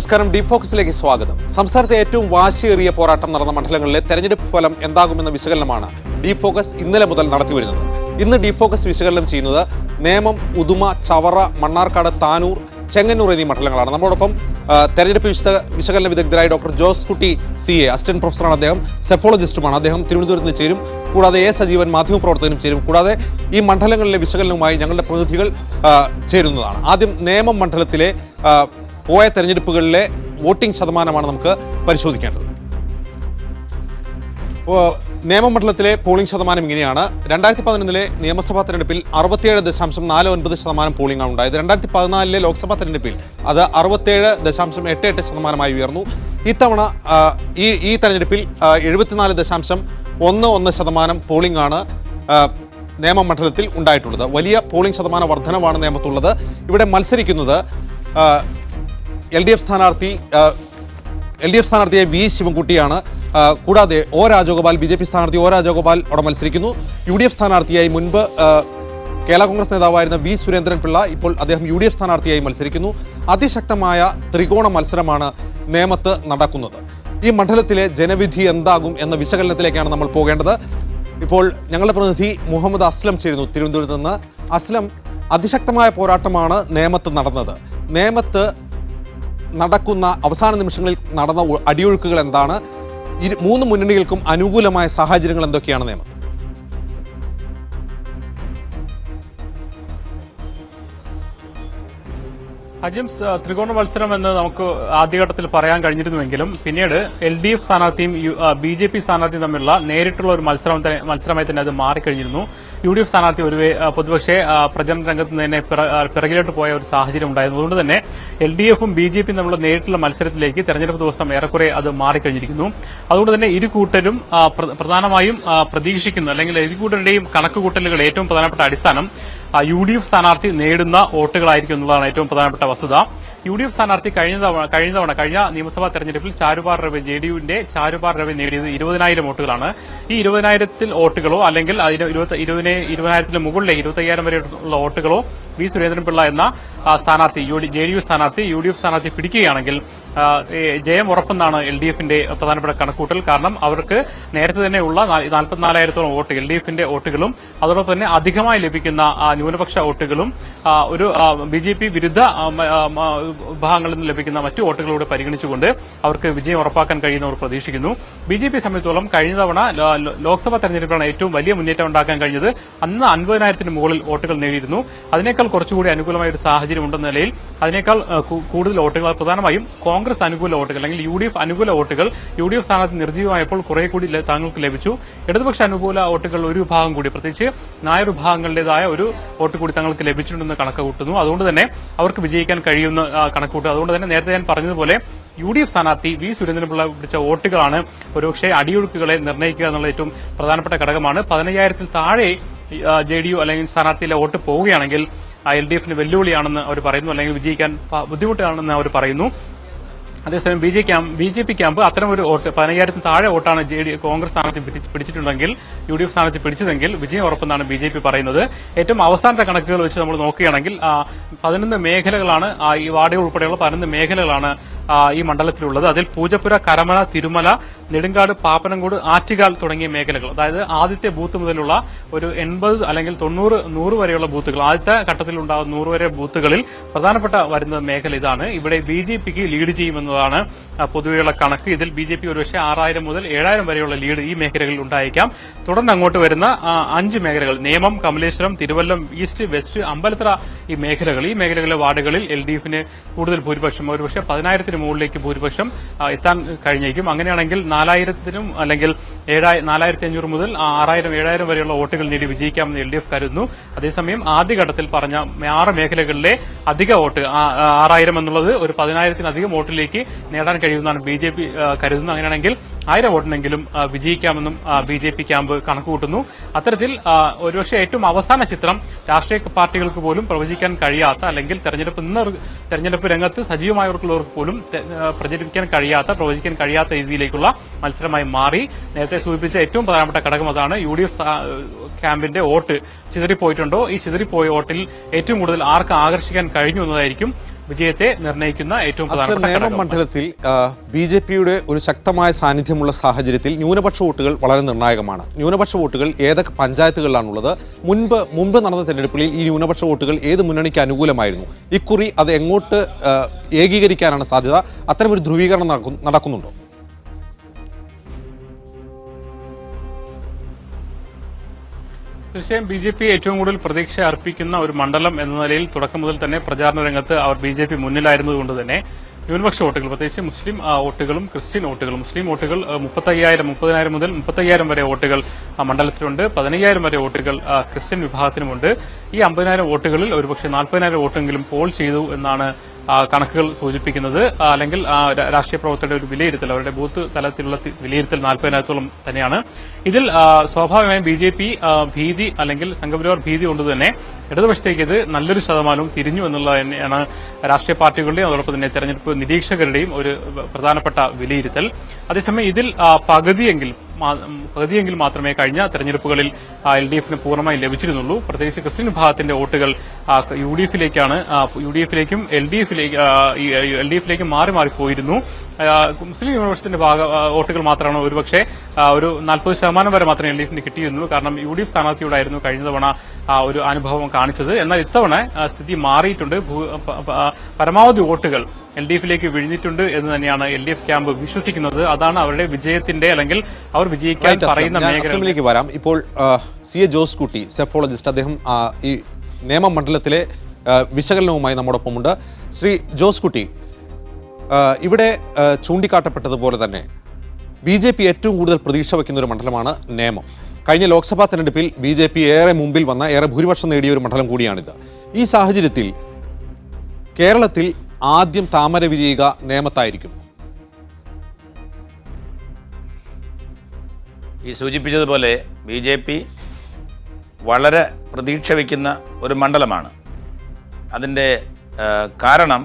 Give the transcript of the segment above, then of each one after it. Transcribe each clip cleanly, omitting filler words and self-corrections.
നമസ്കാരം. ഡീപ് ഫോക്കസിലേക്ക് സ്വാഗതം. സംസ്ഥാനത്തെ ഏറ്റവും വാശിയേറിയ പോരാട്ടം നടന്ന മണ്ഡലങ്ങളിലെ തെരഞ്ഞെടുപ്പ് ഫലം എന്താകുമെന്ന വിശകലനമാണ് ഡീപ് ഫോക്കസ് ഇന്നലെ മുതൽ നടത്തിവരുന്നത്. ഇന്ന് ഡീപ് ഫോക്കസ് വിശകലനം ചെയ്യുന്നത് നേമം, ഉദുമ, ചവറ, മണ്ണാർക്കാട്, താനൂർ, ചെങ്ങന്നൂർ എന്നീ മണ്ഡലങ്ങളാണ്. നമ്മളോടൊപ്പം തെരഞ്ഞെടുപ്പ് വിശകലന വിദഗ്ധരായ ഡോക്ടർ ജോസ് കുട്ടി CA, അസിസ്റ്റന്റ് പ്രൊഫസറാണ്. അദ്ദേഹം സെഫോളജിസ്റ്റുമാണ്. അദ്ദേഹം തിരുവനന്തപുരത്ത് നിന്ന് ചേരും. കൂടാതെ A സജീവൻ മാധ്യമപ്രവർത്തകനും ചേരും. കൂടാതെ ഈ മണ്ഡലങ്ങളിലെ വിശകലനവുമായി ഞങ്ങളുടെ പ്രതിനിധികൾ ചേരുന്നതാണ്. ആദ്യം നേമം മണ്ഡലത്തിലെ പോയ തെരഞ്ഞെടുപ്പുകളിലെ വോട്ടിംഗ് ശതമാനമാണ് നമുക്ക് പരിശോധിക്കേണ്ടത്. നേമം മണ്ഡലത്തിലെ പോളിംഗ് ശതമാനം ഇങ്ങനെയാണ്. 2011 നിയമസഭാ തെരഞ്ഞെടുപ്പിൽ 67.49% പോളിംഗാണ് ഉണ്ടായത്. 2014 ലോക്സഭാ തെരഞ്ഞെടുപ്പിൽ അത് 67.88% ഉയർന്നു. ഇത്തവണ ഈ തെരഞ്ഞെടുപ്പിൽ 74.11% പോളിംഗ് ആണ് നേമം മണ്ഡലത്തിൽ ഉണ്ടായിട്ടുള്ളത്. വലിയ പോളിംഗ് ശതമാന വർധനവാണ് നേമത്തുള്ളത്. ഇവിടെ മത്സരിക്കുന്നത് LDF സ്ഥാനാർത്ഥിയെ V ശിവൻകുട്ടിയാണ്. കൂടാതെ രാജഗോപാൽ, BJP സ്ഥാനാർത്ഥി രാജഗോപാൽ അവിടെ മത്സരിക്കുന്നു. UDF സ്ഥാനാർത്ഥിയായി മുൻപ് കേരള കോൺഗ്രസ് നേതാവായിരുന്ന V സുരേന്ദ്രൻപിള്ള ഇപ്പോൾ അദ്ദേഹം UDF സ്ഥാനാർത്ഥിയായി മത്സരിക്കുന്നു. അതിശക്തമായ ത്രികോണ മത്സരമാണ് നേമത്ത് നടക്കുന്നത്. ഈ മണ്ഡലത്തിലെ ജനവിധി എന്താകും എന്ന വിശകലനത്തിലേക്കാണ് നമ്മൾ പോകേണ്ടത്. ഇപ്പോൾ ഞങ്ങളുടെ പ്രതിനിധി മുഹമ്മദ് അസ്ലം ചേരുന്നു തിരുവനന്തപുരത്ത് നിന്ന്. അസ്ലം, അതിശക്തമായ പോരാട്ടമാണ് നേമത്ത് നടന്നത്. നേമത്ത് നടക്കുന്ന അവസാന നിമിഷങ്ങളിൽ നടന്ന അടിയൊഴുക്കുകൾ എന്താണ്? മൂന്ന് മുന്നണികൾക്കും അനുകൂലമായ സാഹചര്യങ്ങൾ എന്തൊക്കെയാണ് നേമത്ത്? അജിംസ്, ത്രികോണ മത്സരം എന്ന് നമുക്ക് ആദ്യഘട്ടത്തിൽ പറയാൻ കഴിഞ്ഞിരുന്നുവെങ്കിലും പിന്നീട് LDF സ്ഥാനാർത്ഥിയും BJP സ്ഥാനാർത്ഥിയും തമ്മിലുള്ള നേരിട്ടുള്ള ഒരു മത്സരമായി തന്നെ അത് മാറിക്കഴിഞ്ഞിരുന്നു. UDF സ്ഥാനാർത്ഥി പൊതുപക്ഷെ പ്രചരണ രംഗത്ത് നിന്ന് തന്നെ പിറകിലോട്ട് പോയ ഒരു സാഹചര്യം ഉണ്ടായിരുന്നു. അതുകൊണ്ട് തന്നെ LDFും BJPയും തമ്മിലുള്ള നേരിട്ടുള്ള മത്സരത്തിലേക്ക് തെരഞ്ഞെടുപ്പ് ദിവസം ഏറെക്കുറെ അത് മാറിക്കഴിഞ്ഞിരിക്കുന്നു. അതുകൊണ്ട് തന്നെ ഇരു കൂട്ടരും പ്രധാനമായും പ്രതീക്ഷിക്കുന്നു, അല്ലെങ്കിൽ ഇരു കൂട്ടരുടെയും കണക്കുകൂട്ടലുകൾ ഏറ്റവും പ്രധാനപ്പെട്ട അടിസ്ഥാനം UDF സ്ഥാനാർത്ഥി നേടുന്ന വോട്ടുകളായിരിക്കും എന്നുള്ളതാണ് ഏറ്റവും പ്രധാനപ്പെട്ട വസ്തുത. UDF സ്ഥാനാർത്ഥി കഴിഞ്ഞ നിയമസഭാ തെരഞ്ഞെടുപ്പിൽ ചാരുപാർ രവി, JDUവിന്റെ ചാരുപാർ രവി നേടിയത് 20,000 വോട്ടുകളാണ്. ഈ 20,000 വോട്ടുകളോ അല്ലെങ്കിൽ 20,000 മുകളിലെ 25,000 വരെയുള്ള വോട്ടുകളോ V സുരേന്ദ്രൻപിള്ള എന്ന സ്ഥാനാർത്ഥി JDU സ്ഥാനാർത്ഥി UDF സ്ഥാനാർത്ഥി പിടിക്കുകയാണെങ്കിൽ ജയം ഉറപ്പെന്നാണ് LDFന്റെ പ്രധാനപ്പെട്ട കണക്കൂട്ടൽ. കാരണം അവർക്ക് നേരത്തെ തന്നെ ഉള്ള 44,000-ഓളം വോട്ട് LDFന്റെ വോട്ടുകളും അതോടൊപ്പം തന്നെ അധികമായി ലഭിക്കുന്ന ന്യൂനപക്ഷ വോട്ടുകളും ഒരു BJP വിരുദ്ധ വിഭാഗങ്ങളിൽ നിന്ന് ലഭിക്കുന്ന മറ്റു വോട്ടുകളോട് പരിഗണിച്ചുകൊണ്ട് അവർക്ക് വിജയം ഉറപ്പാക്കാൻ കഴിയുന്നവർ പ്രതീക്ഷിക്കുന്നു. BJP സംബന്ധിച്ചോളം കഴിഞ്ഞ തവണ ലോക്സഭാ തെരഞ്ഞെടുപ്പിലാണ് ഏറ്റവും വലിയ മുന്നേറ്റം ഉണ്ടാക്കാൻ കഴിഞ്ഞത്. അന്ന് 50,000-ന് മുകളിൽ വോട്ടുകൾ നേടിയിരുന്നു. അതിനേക്കാൾ കുറച്ചുകൂടി അനുകൂലമായ ഒരു സാഹചര്യം ഉണ്ടെന്ന നിലയിൽ അതിനേക്കാൾ കൂടുതൽ വോട്ടുകൾ, പ്രധാനമായും കോൺഗ്രസ് അനുകൂല വോട്ടുകൾ അല്ലെങ്കിൽ UDF അനുകൂല വോട്ടുകൾ UDF സ്ഥാനാർത്ഥി നിർജ്ജീവമായപ്പോൾ കുറെ കൂടി താങ്കൾക്ക് ലഭിച്ചു. ഇടതുപക്ഷ അനുകൂല വോട്ടുകൾ ഒരു വിഭാഗം കൂടി, പ്രത്യേകിച്ച് നായർ വിഭാഗങ്ങളുടേതായ ഒരു വോട്ട് കൂടി തങ്ങൾക്ക് ലഭിച്ചിട്ടുണ്ടെന്ന് കണക്ക് കൂട്ടുന്നു. അതുകൊണ്ട് തന്നെ അവർക്ക് വിജയിക്കാൻ കഴിയുന്ന കണക്കൂട്ടുക. അതുകൊണ്ട് തന്നെ നേരത്തെ ഞാൻ പറഞ്ഞതുപോലെ UDF സ്ഥാനാർത്ഥി V സുരേന്ദ്രൻപിള്ള പിടിച്ച വോട്ടുകളാണ് ഒരുപക്ഷെ അടിയൊഴുക്കുകളെ നിർണ്ണയിക്കുക എന്നുള്ള ഏറ്റവും പ്രധാനപ്പെട്ട ഘടകമാണ്. 15,000-ൽ താഴെ JDU അല്ലെങ്കിൽ സ്ഥാനാർത്ഥിയിലെ വോട്ട് പോവുകയാണെങ്കിൽ LDFന് വെല്ലുവിളിയാണെന്ന് അവർ പറയുന്നു, അല്ലെങ്കിൽ വിജയിക്കാൻ ബുദ്ധിമുട്ടാണെന്ന് അവർ പറയുന്നു. അതേസമയം BJP ക്യാമ്പ് അത്തരമൊരു വോട്ട് 15,000-ന് താഴെ വോട്ടാണ് കോൺഗ്രസ് സ്ഥാനാർത്ഥി പിടിച്ചിട്ടുണ്ടെങ്കിൽ UDF സ്ഥാനാർത്ഥി പിടിച്ചതെങ്കിൽ വിജയം ഉറപ്പെന്നാണ് BJP പറയുന്നത്. ഏറ്റവും അവസാനത്തെ കണക്കുകൾ വെച്ച് നമ്മൾ നോക്കുകയാണെങ്കിൽ 11 മേഖലകളാണ്, ഈ വാർഡുകൾ ഉൾപ്പെടെയുള്ള 11 മേഖലകളാണ് ഈ മണ്ഡലത്തിലുള്ളത്. അതിൽ പൂജപ്പുര, കരമന, തിരുമല, നെടുങ്കാട്, പാപ്പനംകോട്, ആറ്റുകാൽ തുടങ്ങിയ മേഖലകൾ, അതായത് ആദ്യത്തെ ബൂത്ത് മുതലുള്ള ഒരു 80 അല്ലെങ്കിൽ 90, 100 വരെയുള്ള ബൂത്തുകൾ, ആദ്യത്തെ ഘട്ടത്തിൽ ഉണ്ടാകുന്ന 100 വരെ ബൂത്തുകളിൽ പ്രധാനപ്പെട്ട വരുന്ന മേഖല ഇതാണ്. ഇവിടെ BJPക്ക് ലീഡ് ചെയ്യുമെന്നതാണ് പൊതുവെയുള്ള കണക്ക്. ഇതിൽ BJP ഒരുപക്ഷെ 6,000 മുതൽ 7,000 വരെയുള്ള ലീഡ് ഈ മേഖലകളിൽ ഉണ്ടായേക്കാം. തുടർന്ന് അങ്ങോട്ട് വരുന്ന 5 മേഖലകൾ, നേമം, കമലേശ്വരം, തിരുവല്ലം ഈസ്റ്റ്, വെസ്റ്റ്, അമ്പലത്തറ ഈ മേഖലകളിലെ വാർഡുകളിൽ LDFന് കൂടുതൽ ഭൂരിപക്ഷം, ഒരുപക്ഷെ 10,000-ന് മുകളിലേക്ക് ഭൂരിപക്ഷം എത്താൻ കഴിഞ്ഞേക്കും. അങ്ങനെയാണെങ്കിൽ 4,000-നും അല്ലെങ്കിൽ 4,500 മുതൽ 6,000, 7,000 വരെയുള്ള വോട്ടുകൾ നേടി വിജയിക്കാമെന്ന് LDF കരുതുന്നു. അതേസമയം ആദ്യഘട്ടത്തിൽ പറഞ്ഞ 6 മേഖലകളിലെ അധിക വോട്ട് 6,000 എന്നുള്ളത് ഒരു 10,000-ലധികം വോട്ടിലേക്ക് നേടാൻ കഴിയുമെന്നാണ് BJP കരുതുന്നത്. അങ്ങനെയാണെങ്കിൽ 1000 വോട്ടിനെങ്കിലും വിജയിക്കാമെന്നും BJP ക്യാമ്പ് കണക്കുകൂട്ടുന്നു. അത്തരത്തിൽ ഒരുപക്ഷെ ഏറ്റവും അവസാന ചിത്രം രാഷ്ട്രീയ പാർട്ടികൾക്ക് പോലും പ്രവചിക്കാൻ കഴിയാത്ത, അല്ലെങ്കിൽ തെരഞ്ഞെടുപ്പ് രംഗത്ത് സജീവമായവർക്കുള്ളവർക്ക് പോലും പ്രചരിപ്പിക്കാൻ കഴിയാത്ത, പ്രവചിക്കാൻ കഴിയാത്ത രീതിയിലേക്കുള്ള മത്സരമായി മാറി. നേരത്തെ സൂചിപ്പിച്ച ഏറ്റവും പ്രധാനപ്പെട്ട ഘടകം അതാണ്. UDF ക്യാമ്പിന്റെ വോട്ട് ചിതറിപ്പോയിട്ടുണ്ടോ, ഈ ചിതറിപ്പോയ വോട്ടിൽ ഏറ്റവും കൂടുതൽ ആർക്ക് ആകർഷിക്കാൻ കഴിഞ്ഞു എന്നതായിരിക്കും വിജയത്തെ നിർണ്ണയിക്കുന്ന ഏറ്റവും അസ്ലം, പ്രധാനപ്പെട്ട നേമം ഘടകം. മണ്ഡലത്തിൽ ബി.ജെ.പിയുടെ ഒരു ശക്തമായ സാന്നിധ്യമുള്ള സാഹചര്യത്തിൽ ന്യൂനപക്ഷ വോട്ടുകൾ വളരെ നിർണായകമാണ്. ന്യൂനപക്ഷ വോട്ടുകൾ ഏതൊക്കെ പഞ്ചായത്തുകളിലാണുള്ളത്? മുൻപ് നടന്ന തെരഞ്ഞെടുപ്പുകളിൽ ഈ ന്യൂനപക്ഷ വോട്ടുകൾ ഏത് മുന്നണിക്ക് അനുകൂലമായിരുന്നു? ഇക്കുറി അത് എങ്ങോട്ട് ഏകീകരിക്കാനാണ് സാധ്യത? അത്തരമൊരു ധ്രുവീകരണം നടക്കുന്നുണ്ടോ? തീർച്ചയായും ബി.ജെ.പി ഏറ്റവും കൂടുതൽ പ്രതീക്ഷ അർപ്പിക്കുന്ന ഒരു മണ്ഡലം എന്ന നിലയിൽ തുടക്കം മുതൽ തന്നെ പ്രചാരണ രംഗത്ത് അവർ ബി.ജെ.പി മുന്നിലായിരുന്നതുകൊണ്ട് തന്നെ ന്യൂനപക്ഷ വോട്ടുകൾ, പ്രത്യേകിച്ച് മുസ്ലിം വോട്ടുകളും ക്രിസ്ത്യൻ വോട്ടുകളും, മുസ്ലിം വോട്ടുകൾ 30,000 മുതൽ 35,000 വരെ വോട്ടുകൾ മണ്ഡലത്തിലുണ്ട്. 15,000 വരെ വോട്ടുകൾ ക്രിസ്ത്യൻ വിഭാഗത്തിനുമുണ്ട്. ഈ 50,000 വോട്ടുകളിൽ ഒരുപക്ഷെ 40,000 വോട്ടെങ്കിലും പോൾ ചെയ്തു എന്നാണ് കണക്കുകൾ സൂചിപ്പിക്കുന്നത്. അല്ലെങ്കിൽ രാഷ്ട്രീയ പ്രവർത്തകരുടെ ഒരു വിലയിരുത്തൽ, അവരുടെ ബൂത്ത് തലത്തിലുള്ള വിലയിരുത്തൽ 40,000-ഓളം തന്നെയാണ്. ഇതിൽ സ്വാഭാവികമായും ബി.ജെ.പി ഭീതി അല്ലെങ്കിൽ സംഘപരിവാർ ഭീതി കൊണ്ടുതന്നെ ഇടതുപക്ഷത്തേക്ക് ഇത് നല്ലൊരു ശതമാനവും തിരിഞ്ഞു എന്നുള്ളത് തന്നെയാണ് രാഷ്ട്രീയ പാർട്ടികളുടെയും അതോടൊപ്പം തന്നെ തെരഞ്ഞെടുപ്പ് നിരീക്ഷകരുടെയും ഒരു പ്രധാനപ്പെട്ട വിലയിരുത്തൽ. അതേസമയം ഇതിൽ പകുതിയെങ്കിൽ മാത്രമേ കഴിഞ്ഞ തെരഞ്ഞെടുപ്പുകളിൽ എൽ.ഡി.എഫിന് പൂർണ്ണമായി ലഭിച്ചിരുന്നുള്ളൂ. പ്രത്യേകിച്ച് ക്രിസ്ത്യൻ വിഭാഗത്തിന്റെ വോട്ടുകൾ യു.ഡി.എഫിലേക്കും എൽ.ഡി.എഫിലേക്കും മാറി പോയിരുന്നു. മുസ്ലിം ന്യൂനപക്ഷത്തിന്റെ വോട്ടുകൾ മാത്രമാണ് ഒരുപക്ഷെ ഒരു 40% വരെ മാത്രമേ എൽ.ഡി.എഫിന് കിട്ടിയിരുന്നുള്ളൂ. കാരണം യു.ഡി.എഫ് സ്ഥാനാർത്ഥിയോടായിരുന്നു കഴിഞ്ഞ തവണ ഒരു അനുഭവം കാണിച്ചത്. എന്നാൽ ഇത്തവണ സ്ഥിതി മാറിയിട്ടുണ്ട്. പരമാവധി വോട്ടുകൾ എൽ.ഡി.എഫിലേക്ക് വിഴിഞ്ഞിട്ടുണ്ട് എന്ന് തന്നെയാണ് എൽ.ഡി.എഫ് ക്യാമ്പ് വിശ്വസിക്കുന്നത്. അതാണ് അവരുടെ വിജയത്തിന്റെ അല്ലെങ്കിൽ അവർ വിജയിക്കാൻ പറയുന്ന മേഖലയിലേക്ക് വരാം. ഇപ്പോൾ C.A. ജോസ് കുട്ടി, സെഫോളജിസ്റ്റ്, അദ്ദേഹം ഈ നേമം മണ്ഡലത്തിലെ വിശകലനവുമായി നമ്മോടൊപ്പമുണ്ട്. ശ്രീ ജോസ് കുട്ടി, ഇവിടെ ചൂണ്ടിക്കാട്ടപ്പെട്ടതുപോലെ തന്നെ ബി.ജെ.പി ഏറ്റവും കൂടുതൽ പ്രതീക്ഷ വയ്ക്കുന്ന ഒരു മണ്ഡലമാണ് നേമം. കഴിഞ്ഞ ലോക്സഭാ തെരഞ്ഞെടുപ്പിൽ ബി.ജെ.പി ഏറെ മുമ്പിൽ വന്ന, ഏറെ ഭൂരിപക്ഷം നേടിയ ഒരു മണ്ഡലം കൂടിയാണിത്. ഈ സാഹചര്യത്തിൽ കേരളത്തിൽ ആദ്യം താമര വിരിയുക നേമത്തായിരിക്കും. ഈ സൂചിപ്പിച്ചതുപോലെ ബി.ജെ.പി വളരെ പ്രതീക്ഷ വയ്ക്കുന്ന ഒരു മണ്ഡലമാണ്. അതിൻ്റെ കാരണം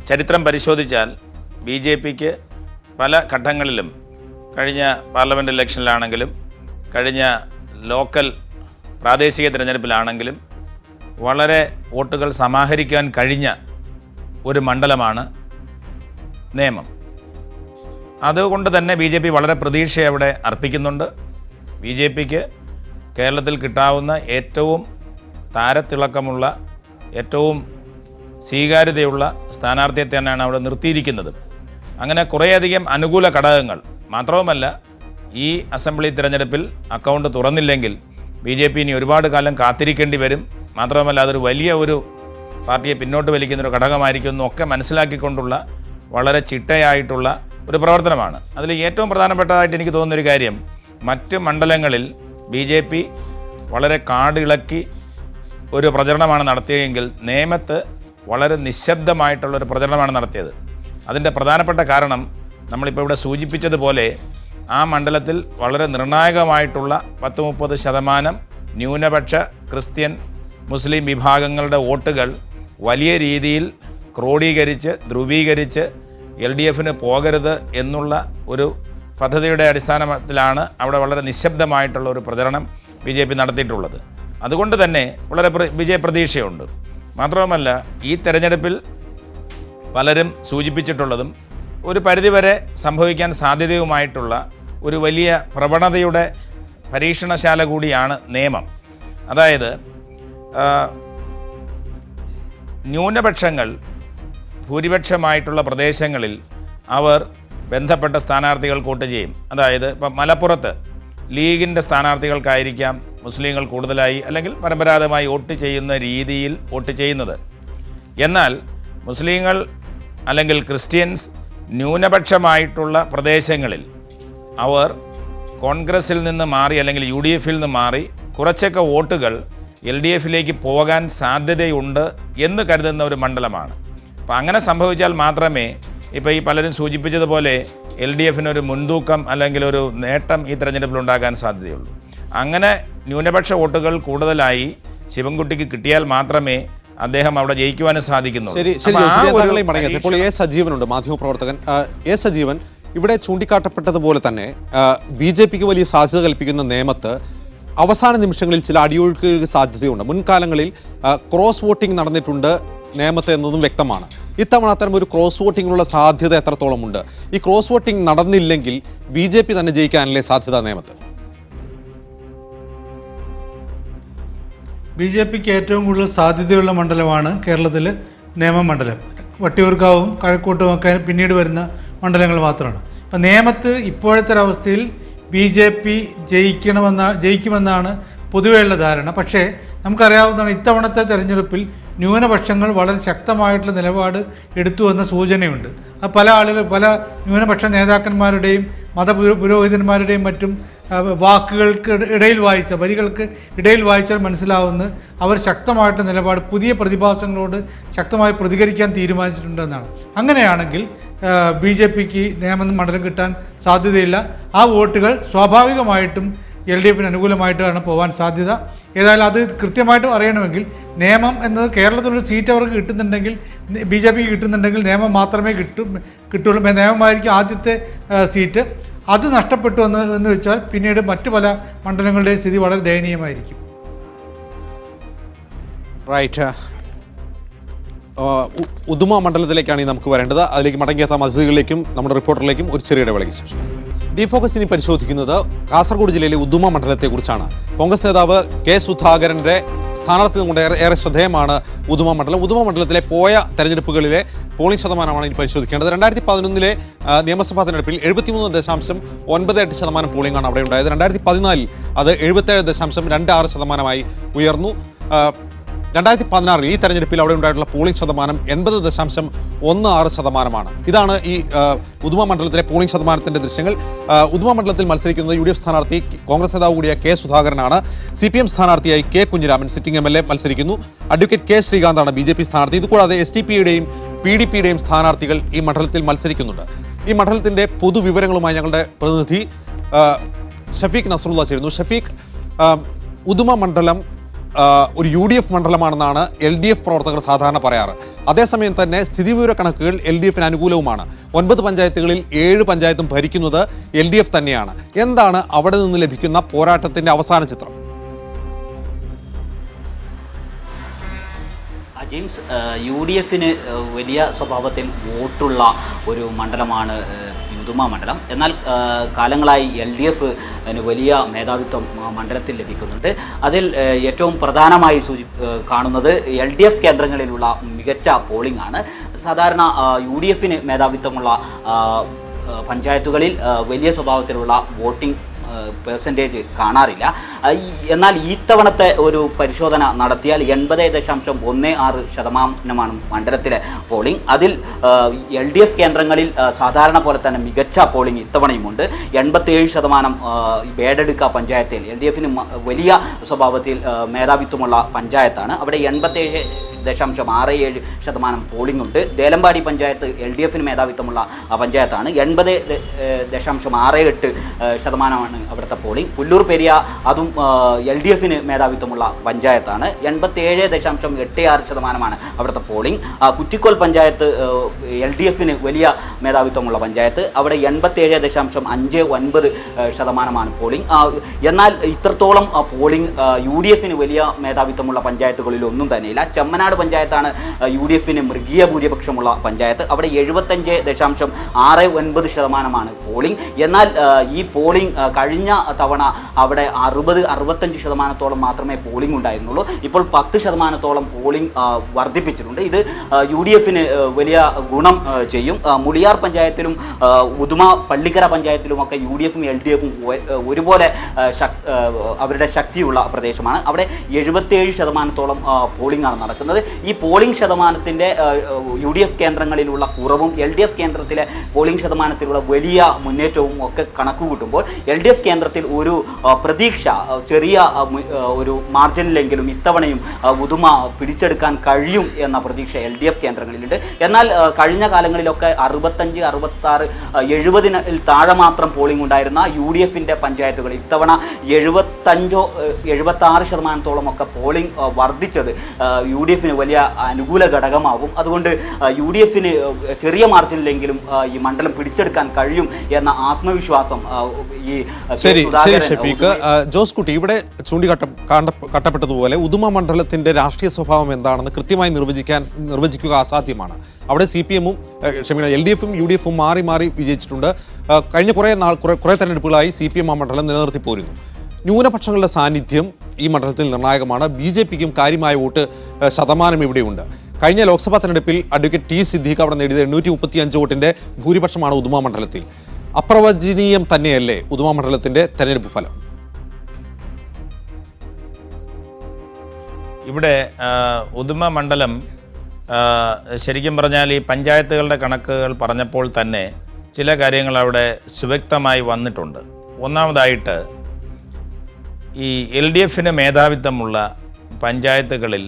ചരിത്രം പരിശോധിച്ചാൽ ബി.ജെ.പിക്ക് പല ഘട്ടങ്ങളിലും കഴിഞ്ഞ പാർലമെൻറ്റ് ഇലക്ഷനിലാണെങ്കിലും കഴിഞ്ഞ ലോക്കൽ പ്രാദേശിക തിരഞ്ഞെടുപ്പിലാണെങ്കിലും വളരെ വോട്ടുകൾ സമാഹരിക്കാൻ കഴിഞ്ഞ ഒരു മണ്ഡലമാണ് നേമം. അതുകൊണ്ട് തന്നെ ബി.ജെ.പി വളരെ പ്രതീക്ഷ അവിടെ അർപ്പിക്കുന്നുണ്ട്. ബി.ജെ.പിക്ക് കേരളത്തിൽ കിട്ടാവുന്ന ഏറ്റവും താരത്തിളക്കമുള്ള, ഏറ്റവും സ്വീകാര്യതയുള്ള സ്ഥാനാർത്ഥിയെ തന്നെയാണ് അവിടെ നിർത്തിയിരിക്കുന്നത്. അങ്ങനെ കുറേയധികം അനുകൂല ഘടകങ്ങൾ. മാത്രവുമല്ല, ഈ അസംബ്ലി തിരഞ്ഞെടുപ്പിൽ അക്കൗണ്ട് തുറന്നില്ലെങ്കിൽ ബി.ജെ.പി ഇനി ഒരുപാട് കാലം കാത്തിരിക്കേണ്ടി വരും. മാത്രവുമല്ല, അതൊരു വലിയ ഒരു പാർട്ടിയെ പിന്നോട്ട് വലിക്കുന്നൊരു ഘടകമായിരിക്കും എന്നൊക്കെ മനസ്സിലാക്കിക്കൊണ്ടുള്ള വളരെ ചിട്ടയായിട്ടുള്ള ഒരു പ്രവർത്തനമാണ്. അതിൽ ഏറ്റവും പ്രധാനപ്പെട്ടതായിട്ട് എനിക്ക് തോന്നുന്നൊരു കാര്യം, മറ്റ് മണ്ഡലങ്ങളിൽ ബി.ജെ.പി വളരെ കാടിളക്കി ഒരു പ്രചരണമാണ് നടത്തിയതെങ്കിൽ നേമത്ത് വളരെ നിശബ്ദമായിട്ടുള്ളൊരു പ്രചരണമാണ് നടത്തിയത്. അതിൻ്റെ പ്രധാനപ്പെട്ട കാരണം നമ്മളിപ്പോൾ ഇവിടെ സൂചിപ്പിച്ചതുപോലെ ആ മണ്ഡലത്തിൽ വളരെ നിർണായകമായിട്ടുള്ള 10-30% ന്യൂനപക്ഷ ക്രിസ്ത്യൻ മുസ്ലിം വിഭാഗങ്ങളുടെ വോട്ടുകൾ വലിയ രീതിയിൽ ക്രോഡീകരിച്ച് ധ്രുവീകരിച്ച് എൽ.ഡി.എഫിന് പോകരുത് എന്നുള്ള ഒരു പദ്ധതിയുടെ അടിസ്ഥാനത്തിലാണ് അവിടെ വളരെ നിശബ്ദമായിട്ടുള്ള ഒരു പ്രചരണം ബി.ജെ.പി നടത്തിയിട്ടുള്ളത്. അതുകൊണ്ട് തന്നെ വളരെ വിജയപ്രതീക്ഷയുണ്ട്. മാത്രവുമല്ല, ഈ തെരഞ്ഞെടുപ്പിൽ പലരും സൂചിപ്പിച്ചിട്ടുള്ളതും ഒരു പരിധിവരെ സംഭവിക്കാൻ സാധ്യതയുമായിട്ടുള്ള ഒരു വലിയ പ്രവണതയുടെ പരീക്ഷണശാല കൂടിയാണ് നേമം. അതായത് ന്യൂനപക്ഷങ്ങൾ ഭൂരിപക്ഷമായിട്ടുള്ള പ്രദേശങ്ങളിൽ അവർ ബന്ധപ്പെട്ട സ്ഥാനാർത്ഥികൾ വോട്ട് ചെയ്യും. അതായത് ഇപ്പം മലപ്പുറത്ത് ലീഗിൻ്റെ സ്ഥാനാർത്ഥികൾക്കായിരിക്കാം മുസ്ലിങ്ങൾ കൂടുതലായി അല്ലെങ്കിൽ പരമ്പരാഗതമായി വോട്ട് ചെയ്യുന്ന രീതിയിൽ വോട്ട് ചെയ്യുന്നത്. എന്നാൽ മുസ്ലിങ്ങൾ അല്ലെങ്കിൽ ക്രിസ്ത്യൻസ് ന്യൂനപക്ഷമായിട്ടുള്ള പ്രദേശങ്ങളിൽ അവർ കോൺഗ്രസിൽ നിന്ന് മാറി അല്ലെങ്കിൽ യു.ഡി.എഫിൽ നിന്ന് മാറി കുറച്ചൊക്കെ വോട്ടുകൾ എൽ.ഡി.എഫിലേക്ക് പോകാൻ സാധ്യതയുണ്ട് എന്ന് കരുതുന്ന ഒരു മണ്ഡലമാണ്. അപ്പോൾ അങ്ങനെ സംഭവിച്ചാൽ മാത്രമേ ഇപ്പോൾ ഈ പലരും സൂചിപ്പിച്ചതുപോലെ എൽ.ഡി.എഫിനൊരു മുൻതൂക്കം അല്ലെങ്കിൽ ഒരു നേട്ടം ഈ തെരഞ്ഞെടുപ്പിൽ ഉണ്ടാകാൻ സാധ്യതയുള്ളൂ. അങ്ങനെ ന്യൂനപക്ഷ വോട്ടുകൾ കൂടുതലായി ശിവൻകുട്ടിക്ക് കിട്ടിയാൽ മാത്രമേ അദ്ദേഹം അവിടെ ജയിക്കുവാനും സാധിക്കുന്നുള്ളൂ. ഇപ്പോൾ എ സജീവനുണ്ട്, മാധ്യമപ്രവർത്തകൻ. എ സജീവൻ, ഇവിടെ ചൂണ്ടിക്കാട്ടപ്പെട്ടതുപോലെ തന്നെ ബി.ജെ.പിക്ക് വലിയ സാധ്യത കൽപ്പിക്കുന്ന നേമത്ത് അവസാന നിമിഷങ്ങളിൽ ചില അടിയൊഴുക്കുകൾക്ക് സാധ്യതയുണ്ട്. മുൻകാലങ്ങളിൽ ക്രോസ് വോട്ടിംഗ് നടന്നിട്ടുണ്ട്. നേമത്തെ എന്നതും വ്യക്തമാണ്. ഇത്തവണ അത്തരം ഒരു ക്രോസ് വോട്ടിങ്ങിനുള്ള സാധ്യത എത്രത്തോളമുണ്ട്? ഈ ക്രോസ് വോട്ടിംഗ് നടന്നില്ലെങ്കിൽ BJP തന്നെ ജയിക്കാനല്ലേ സാധ്യത നേമത്ത്? BJPക്ക് ഏറ്റവും കൂടുതൽ സാധ്യതയുള്ള മണ്ഡലമാണ് കേരളത്തിൽ നേമം മണ്ഡലം. വട്ടിയൂർക്കാവും കഴക്കൂട്ടും ഒക്കെ പിന്നീട് വരുന്ന മണ്ഡലങ്ങൾ മാത്രമാണ്. അപ്പം നേമത്ത് ഇപ്പോഴത്തെ ഒരവസ്ഥയിൽ BJP ജയിക്കുമെന്നാണ് പൊതുവെയുള്ള ധാരണ. പക്ഷേ നമുക്കറിയാവുന്നതാണ്, ഇത്തവണത്തെ തെരഞ്ഞെടുപ്പിൽ ന്യൂനപക്ഷങ്ങൾ വളരെ ശക്തമായിട്ടുള്ള നിലപാട് എടുത്തു എന്ന സൂചനയുണ്ട്. അത് പല ന്യൂനപക്ഷ നേതാക്കന്മാരുടെയും പുരോഹിതന്മാരുടെയും മറ്റും വാക്കുകൾക്ക് ഇടയിൽ വരികൾക്ക് ഇടയിൽ വായിച്ചാൽ മനസ്സിലാവുന്നത് അവർ ശക്തമായിട്ട് നിലപാട് പുതിയ പ്രതിഭാസങ്ങളോട് ശക്തമായി പ്രതികരിക്കാൻ തീരുമാനിച്ചിട്ടുണ്ടെന്നാണ്. അങ്ങനെയാണെങ്കിൽ BJPക്ക് നേമം മണ്ഡലം കിട്ടാൻ സാധ്യതയില്ല. ആ വോട്ടുകൾ സ്വാഭാവികമായിട്ടും LDFന് അനുകൂലമായിട്ടാണ് പോകാൻ സാധ്യത. ഏതായാലും അത് കൃത്യമായിട്ടും അറിയണമെങ്കിൽ നേമം എന്നത് കേരളത്തിലൊരു സീറ്റ് അവർക്ക് കിട്ടുന്നുണ്ടെങ്കിൽ, BJPക്ക് കിട്ടുന്നുണ്ടെങ്കിൽ നേമം മാത്രമേ കിട്ടുള്ളൂ. നേമമായിരിക്കും ആദ്യത്തെ സീറ്റ്. അത് നഷ്ടപ്പെട്ടു എന്ന് വെച്ചാൽ പിന്നീട് മറ്റു പല മണ്ഡലങ്ങളുടെയും സ്ഥിതി വളരെ ദയനീയമായിരിക്കും. റൈറ്റ്. ഉദുമ മണ്ഡലത്തിലേക്കാണ് ഈ നമുക്ക് വരേണ്ടത്. അതിലേക്ക് മടങ്ങിയെത്താം അതിഥികളിലേക്കും നമ്മുടെ റിപ്പോർട്ടറിലേക്കും ഒരു ചെറിയ ഇടവേളയ്ക്ക് ശേഷം. ഡിഫോക്കസ് ഇനി പരിശോധിക്കുന്നത് കാസർഗോഡ് ജില്ലയിലെ ഉദുമ മണ്ഡലത്തെക്കുറിച്ചാണ്. കോൺഗ്രസ് നേതാവ് K. സുധാകരൻ്റെ സ്ഥാനാർത്ഥി കൊണ്ട് ഏറെ ശ്രദ്ധേയമാണ് ഉദുമ മണ്ഡലം. ഉദുമ മണ്ഡലത്തിലെ പോയ തെരഞ്ഞെടുപ്പുകളിലെ പോളിംഗ് ശതമാനമാണ് ഇനി പരിശോധിക്കേണ്ടത്. 2011 നിയമസഭാ തെരഞ്ഞെടുപ്പിൽ 73.98% പോളിംഗാണ് അവിടെ ഉണ്ടായത്. 2014 അത് 77.26% ഉയർന്നു. 2016 ഈ തെരഞ്ഞെടുപ്പിൽ അവിടെ ഉണ്ടായിട്ടുള്ള പോളിംഗ് ശതമാനം 80.16%. ഇതാണ് ഈ ഉദുമ മണ്ഡലത്തിലെ പോളിംഗ് ശതമാനത്തിൻ്റെ ദൃശ്യങ്ങൾ. ഉദുമ മണ്ഡലത്തിൽ മത്സരിക്കുന്നത് UDF സ്ഥാനാർത്ഥി കോൺഗ്രസ് നേതാവ് കൂടിയ K. സുധാകരനാണ്. CPM സ്ഥാനാർത്ഥിയായി K. കുഞ്ഞിരാമൻ സിറ്റിംഗ് MLA മത്സരിക്കുന്നു. Advocate K. ശ്രീകാന്താണ് BJP സ്ഥാനാർത്ഥി. ഇതുകൂടാതെ SDPയുടെയും PDPയുടെയും സ്ഥാനാർത്ഥികൾ ഈ മണ്ഡലത്തിൽ മത്സരിക്കുന്നുണ്ട്. ഈ മണ്ഡലത്തിൻ്റെ പൊതുവിവരങ്ങളുമായി ഞങ്ങളുടെ പ്രതിനിധി ഷഫീഖ് നസറുള്ള ചേരുന്നു. ഷഫീഖ്, ഉദുമ മണ്ഡലം ഒരു UDF മണ്ഡലമാണെന്നാണ് LDF പ്രവർത്തകർ സാധാരണ പറയാറ്. അതേസമയം തന്നെ സ്ഥിതിവിവര കണക്കുകൾ LDFന് അനുകൂലവുമാണ്. 9 പഞ്ചായത്തുകളിൽ 7 പഞ്ചായത്തും ഭരിക്കുന്നത് LDF തന്നെയാണ്. എന്താണ് അവിടെ നിന്ന് ലഭിക്കുന്ന പോരാട്ടത്തിൻ്റെ അവസാന ചിത്രം? ജെയിംസ്, UDFന് വലിയ സ്വഭാവത്തിൽ വോട്ടുള്ള ഒരു മണ്ഡലമാണ് ഉദുമ മണ്ഡലം. എന്നാൽ കാലങ്ങളായി LDF വലിയ മേധാവിത്വം മണ്ഡലത്തിൽ ലഭിക്കുന്നുണ്ട്. അതിൽ ഏറ്റവും പ്രധാനമായി കാണുന്നത് LDF കേന്ദ്രങ്ങളിലുള്ള മികച്ച പോളിംഗ് ആണ്. സാധാരണ UDFന് മേധാവിത്വമുള്ള പഞ്ചായത്തുകളിൽ വലിയ സ്വഭാവത്തിലുള്ള വോട്ടിംഗ് പെർസെൻറ്റേജ് കാണാറില്ല. എന്നാൽ ഇത്തവണത്തെ ഒരു പരിശോധന നടത്തിയാൽ 80.16% മണ്ഡലത്തിലെ പോളിംഗ്. അതിൽ LDF കേന്ദ്രങ്ങളിൽ സാധാരണ പോലെ തന്നെ മികച്ച പോളിംഗ് ഇത്തവണയുമുണ്ട്. 87% ബേഡെടുക്ക പഞ്ചായത്തിൽ LDFന് വലിയ സ്വഭാവത്തിൽ മേധാവിത്വമുള്ള പഞ്ചായത്താണ്. അവിടെ 87.67% പോളിംഗ് ഉണ്ട്. ദേലമ്പാടി പഞ്ചായത്ത് LDFന് മേധാവിത്വമുള്ള പഞ്ചായത്താണ്. 80.68% അവിടുത്തെ പോളിംഗ്. പുല്ലൂർ പെരിയ അതും LDFന് മേധാവിത്വമുള്ള പഞ്ചായത്താണ്. 87.86% അവിടുത്തെ പോളിംഗ്. കുറ്റിക്കോൽ പഞ്ചായത്ത് LDFന് വലിയ മേധാവിത്വമുള്ള പഞ്ചായത്ത്. അവിടെ 87.59% പോളിംഗ്. എന്നാൽ ഇത്രത്തോളം പോളിംഗ് UDFന് വലിയ മേധാവിത്വമുള്ള പഞ്ചായത്തുകളിലൊന്നും തന്നെയില്ല. ചെമ്മനാട് പഞ്ചായത്താണ് UDFന് മൃഗീയ ഭൂരിപക്ഷമുള്ള പഞ്ചായത്ത്. അവിടെ 75.69% പോളിംഗ്. എന്നാൽ ഈ പോളിംഗ് കഴിഞ്ഞ തവണ അവിടെ 60-65% മാത്രമേ പോളിംഗ് ഉണ്ടായിരുന്നുള്ളൂ. ഇപ്പോൾ 10% പോളിംഗ് വർദ്ധിപ്പിച്ചിട്ടുണ്ട്. ഇത് UDFന് വലിയ ഗുണം ചെയ്യും. മുളിയാർ പഞ്ചായത്തിലും ഉദുമ പള്ളിക്കര പഞ്ചായത്തിലുമൊക്കെ UDFും LDFും ഒരുപോലെ അവരുടെ ശക്തിയുള്ള പ്രദേശമാണ്. അവിടെ 77% പോളിംഗ് ആണ് നടക്കുന്നത്. ഈ പോളിംഗ് ശതമാനത്തിൻ്റെ UDF കേന്ദ്രങ്ങളിലുള്ള കുറവും LDF കേന്ദ്രത്തിലെ പോളിംഗ് ശതമാനത്തിലുള്ള വലിയ മുന്നേറ്റവും ഒക്കെ കണക്കുകൂട്ടുമ്പോൾ LDF കേന്ദ്രത്തിൽ ഒരു പ്രതീക്ഷ, ചെറിയ ഒരു മാർജിനിലെങ്കിലും ഇത്തവണയും ഉദുമ പിടിച്ചെടുക്കാൻ കഴിയും എന്ന പ്രതീക്ഷ LDF കേന്ദ്രങ്ങളിലുണ്ട്. എന്നാൽ കഴിഞ്ഞ കാലങ്ങളിലൊക്കെ 65, 66, 70 താഴെ മാത്രം പോളിംഗ് ഉണ്ടായിരുന്ന UDFിൻ്റെ പഞ്ചായത്തുകൾ ഇത്തവണ 76% ഒക്കെ പോളിംഗ് വർദ്ധിച്ചത് UDF-ന് വലിയ അനുകൂല ഘടകമാകും. അതുകൊണ്ട് UDF-ന് ചെറിയ മാർജിനിലെങ്കിലും ഈ മണ്ഡലം പിടിച്ചെടുക്കാൻ കഴിയും എന്ന ആത്മവിശ്വാസം ഈ ശരി ഷഫീഖ്. ജോസ് കുട്ടി, ഇവിടെ ചൂണ്ടിക്കാട്ടപ്പെട്ടതുപോലെ ഉദുമ മണ്ഡലത്തിന്റെ രാഷ്ട്രീയ സ്വഭാവം എന്താണെന്ന് കൃത്യമായി നിർവചിക്കുക അസാധ്യമാണ്. അവിടെ CPM-ഉം LDF-ഉം UDF-ഉം മാറി മാറി വിജയിച്ചിട്ടുണ്ട്. കഴിഞ്ഞ കുറേ തെരഞ്ഞെടുപ്പുകളായി CPM ആ മണ്ഡലം നിലനിർത്തി പോരുന്നു. ന്യൂനപക്ഷങ്ങളുടെ സാന്നിധ്യം ഈ മണ്ഡലത്തിൽ നിർണായകമാണ്. BJP-ക്കും കാര്യമായ വോട്ട് ശതമാനം ഇവിടെയുണ്ട്. കഴിഞ്ഞ ലോക്സഭാ തെരഞ്ഞെടുപ്പിൽ അഡ്വക്കേറ്റ് T. സിദ്ദീഖ് അവിടെ നേടിയത് 835 വോട്ടിന്റെ ഭൂരിപക്ഷമാണ് ഉദുമ മണ്ഡലത്തിൽ. അപ്രവചനീയം തന്നെയല്ലേ ഉദുമ മണ്ഡലത്തിന്റെ തെരഞ്ഞെടുപ്പ് ഫലം? ഇവിടെ ഉദുമ മണ്ഡലം ശരിക്കും പറഞ്ഞാൽ ഈ പഞ്ചായത്തുകളുടെ കണക്കുകൾ പറഞ്ഞപ്പോൾ തന്നെ ചില കാര്യങ്ങൾ അവിടെ സുവ്യക്തമായി വന്നിട്ടുണ്ട്. ഒന്നാമതായിട്ട് ഈ LDF-ന് മേധാവിത്വമുള്ള പഞ്ചായത്തുകളിൽ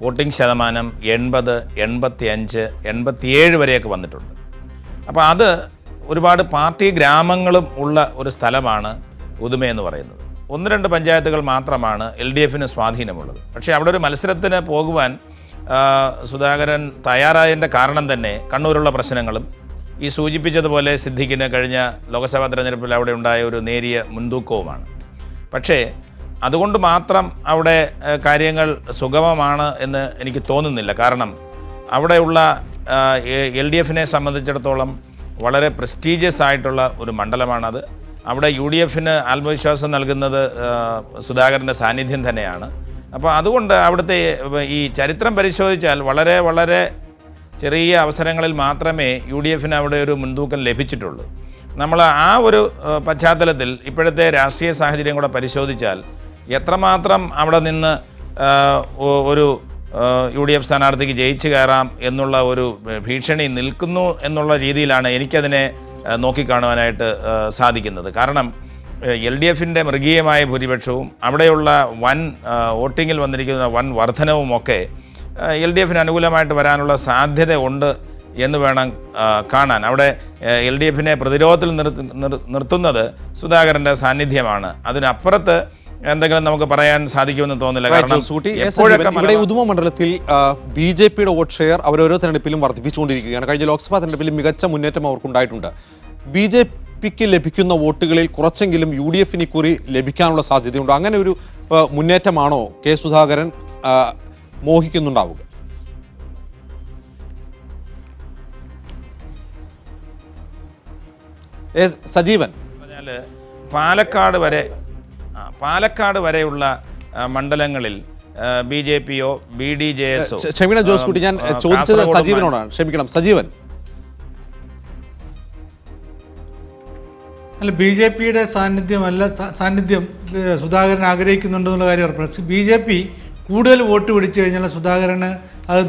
വോട്ടിംഗ് ശതമാനം 80, 85, 87 വരെയൊക്കെ വന്നിട്ടുണ്ട്. അപ്പോൾ അത് ഒരുപാട് പാർട്ടി ഗ്രാമങ്ങളും ഉള്ള ഒരു സ്ഥലമാണ് ഉദുമ എന്ന് പറയുന്നത്. 1-2 പഞ്ചായത്തുകൾ മാത്രമാണ് LDF-ന് സ്വാധീനമുള്ളത്. പക്ഷേ അവിടെ ഒരു മത്സരത്തിന് പോകുവാൻ സുധാകരൻ തയ്യാറായതിൻ്റെ കാരണം തന്നെ കണ്ണൂരുള്ള പ്രശ്നങ്ങളും ഈ സൂചിപ്പിച്ചതുപോലെ സിദ്ദിഖിന് കഴിഞ്ഞ ലോക്സഭാ തെരഞ്ഞെടുപ്പിൽ അവിടെ ഉണ്ടായ ഒരു നേരിയ മുൻതൂക്കവുമാണ്. പക്ഷേ അതുകൊണ്ട് മാത്രം അവിടെ കാര്യങ്ങൾ സുഗമമാണ് എന്ന് എനിക്ക് തോന്നുന്നില്ല. കാരണം അവിടെയുള്ള LDF-നെ സംബന്ധിച്ചിടത്തോളം വളരെ പ്രസ്റ്റീജിയസ് ആയിട്ടുള്ള ഒരു മണ്ഡലമാണത്. അവിടെ UDF-ന് ആത്മവിശ്വാസം നൽകുന്നത് സുധാകരൻ്റെ സാന്നിധ്യം തന്നെയാണ്. അപ്പോൾ അതുകൊണ്ട് അവിടുത്തെ ഈ ചരിത്രം പരിശോധിച്ചാൽ വളരെ വളരെ ചെറിയ അവസരങ്ങളിൽ മാത്രമേ UDF-ന് അവിടെ ഒരു മുൻതൂക്കം ലഭിച്ചിട്ടുള്ളൂ. നമ്മൾ ആ ഒരു പശ്ചാത്തലത്തിൽ ഇപ്പോഴത്തെ രാഷ്ട്രീയ സാഹചര്യം കൂടെ പരിശോധിച്ചാൽ എത്രമാത്രം അവിടെ നിന്ന് ഒരു UDF സ്ഥാനാർത്ഥിക്ക് ജയിച്ചു കയറാം എന്നുള്ള ഒരു ഭീഷണി നിൽക്കുന്നു എന്നുള്ള രീതിയിലാണ് എനിക്കതിനെ നോക്കിക്കാണുവാനായിട്ട് സാധിക്കുന്നത്. കാരണം LDF-ൻ്റെ മൃഗീയമായ ഭൂരിപക്ഷവും അവിടെയുള്ള വൻ വോട്ടിങ്ങിൽ വന്നിരിക്കുന്ന വൻ വർധനവുമൊക്കെ LDF-ന് അനുകൂലമായിട്ട് വരാനുള്ള സാധ്യത ഉണ്ട് എന്ന് വേണം കാണാൻ. അവിടെ LDF-നെ പ്രതിരോധത്തിൽ നിർത്തുന്നത് സുധാകരൻ്റെ സാന്നിധ്യമാണ്. അതിനപ്പുറത്ത് എന്തെങ്കിലും നമുക്ക് പറയാൻ സാധിക്കുമെന്ന് തോന്നുന്നില്ല. കാരണം ഇവിടെ ഉദുമ മണ്ഡലത്തിൽ BJP-യുടെ വോട്ട് ഷെയർ അവരോരോ തെരഞ്ഞെടുപ്പിലും വർദ്ധിപ്പിച്ചുകൊണ്ടിരിക്കുകയാണ്. കഴിഞ്ഞ ലോക്സഭാ തെരഞ്ഞെടുപ്പിൽ മികച്ച മുന്നേറ്റം അവർക്കുണ്ടായിട്ടുണ്ട്. BJP-ക്ക് ലഭിക്കുന്ന വോട്ടുകളിൽ കുറച്ചെങ്കിലും UDF-ന് ഇക്കുറി ലഭിക്കാനുള്ള സാധ്യതയുണ്ട്. അങ്ങനെ ഒരു മുന്നേറ്റമാണോ കെ സുധാകരൻ മോഹിക്കുന്നുണ്ടാവുക? സജീവൻ, പാലക്കാട് വരെയുള്ള മണ്ഡലങ്ങളിൽ BJP-യോ BDJS-ഓ ക്ഷമിക്കണം ജോസ് കുട്ടി, ഞാൻ ചോദിച്ചത് സജീവനോടാണ്. ക്ഷമിക്കണം സജീവൻ. അല്ല, BJP-യുടെ സാന്നിധ്യം സുധാകരൻ ആഗ്രഹിക്കുന്നുണ്ടെന്നുള്ള കാര്യം ഉറപ്പാണ്. BJP കൂടുതൽ വോട്ട് പിടിച്ചു കഴിഞ്ഞാൽ സുധാകരന് അത്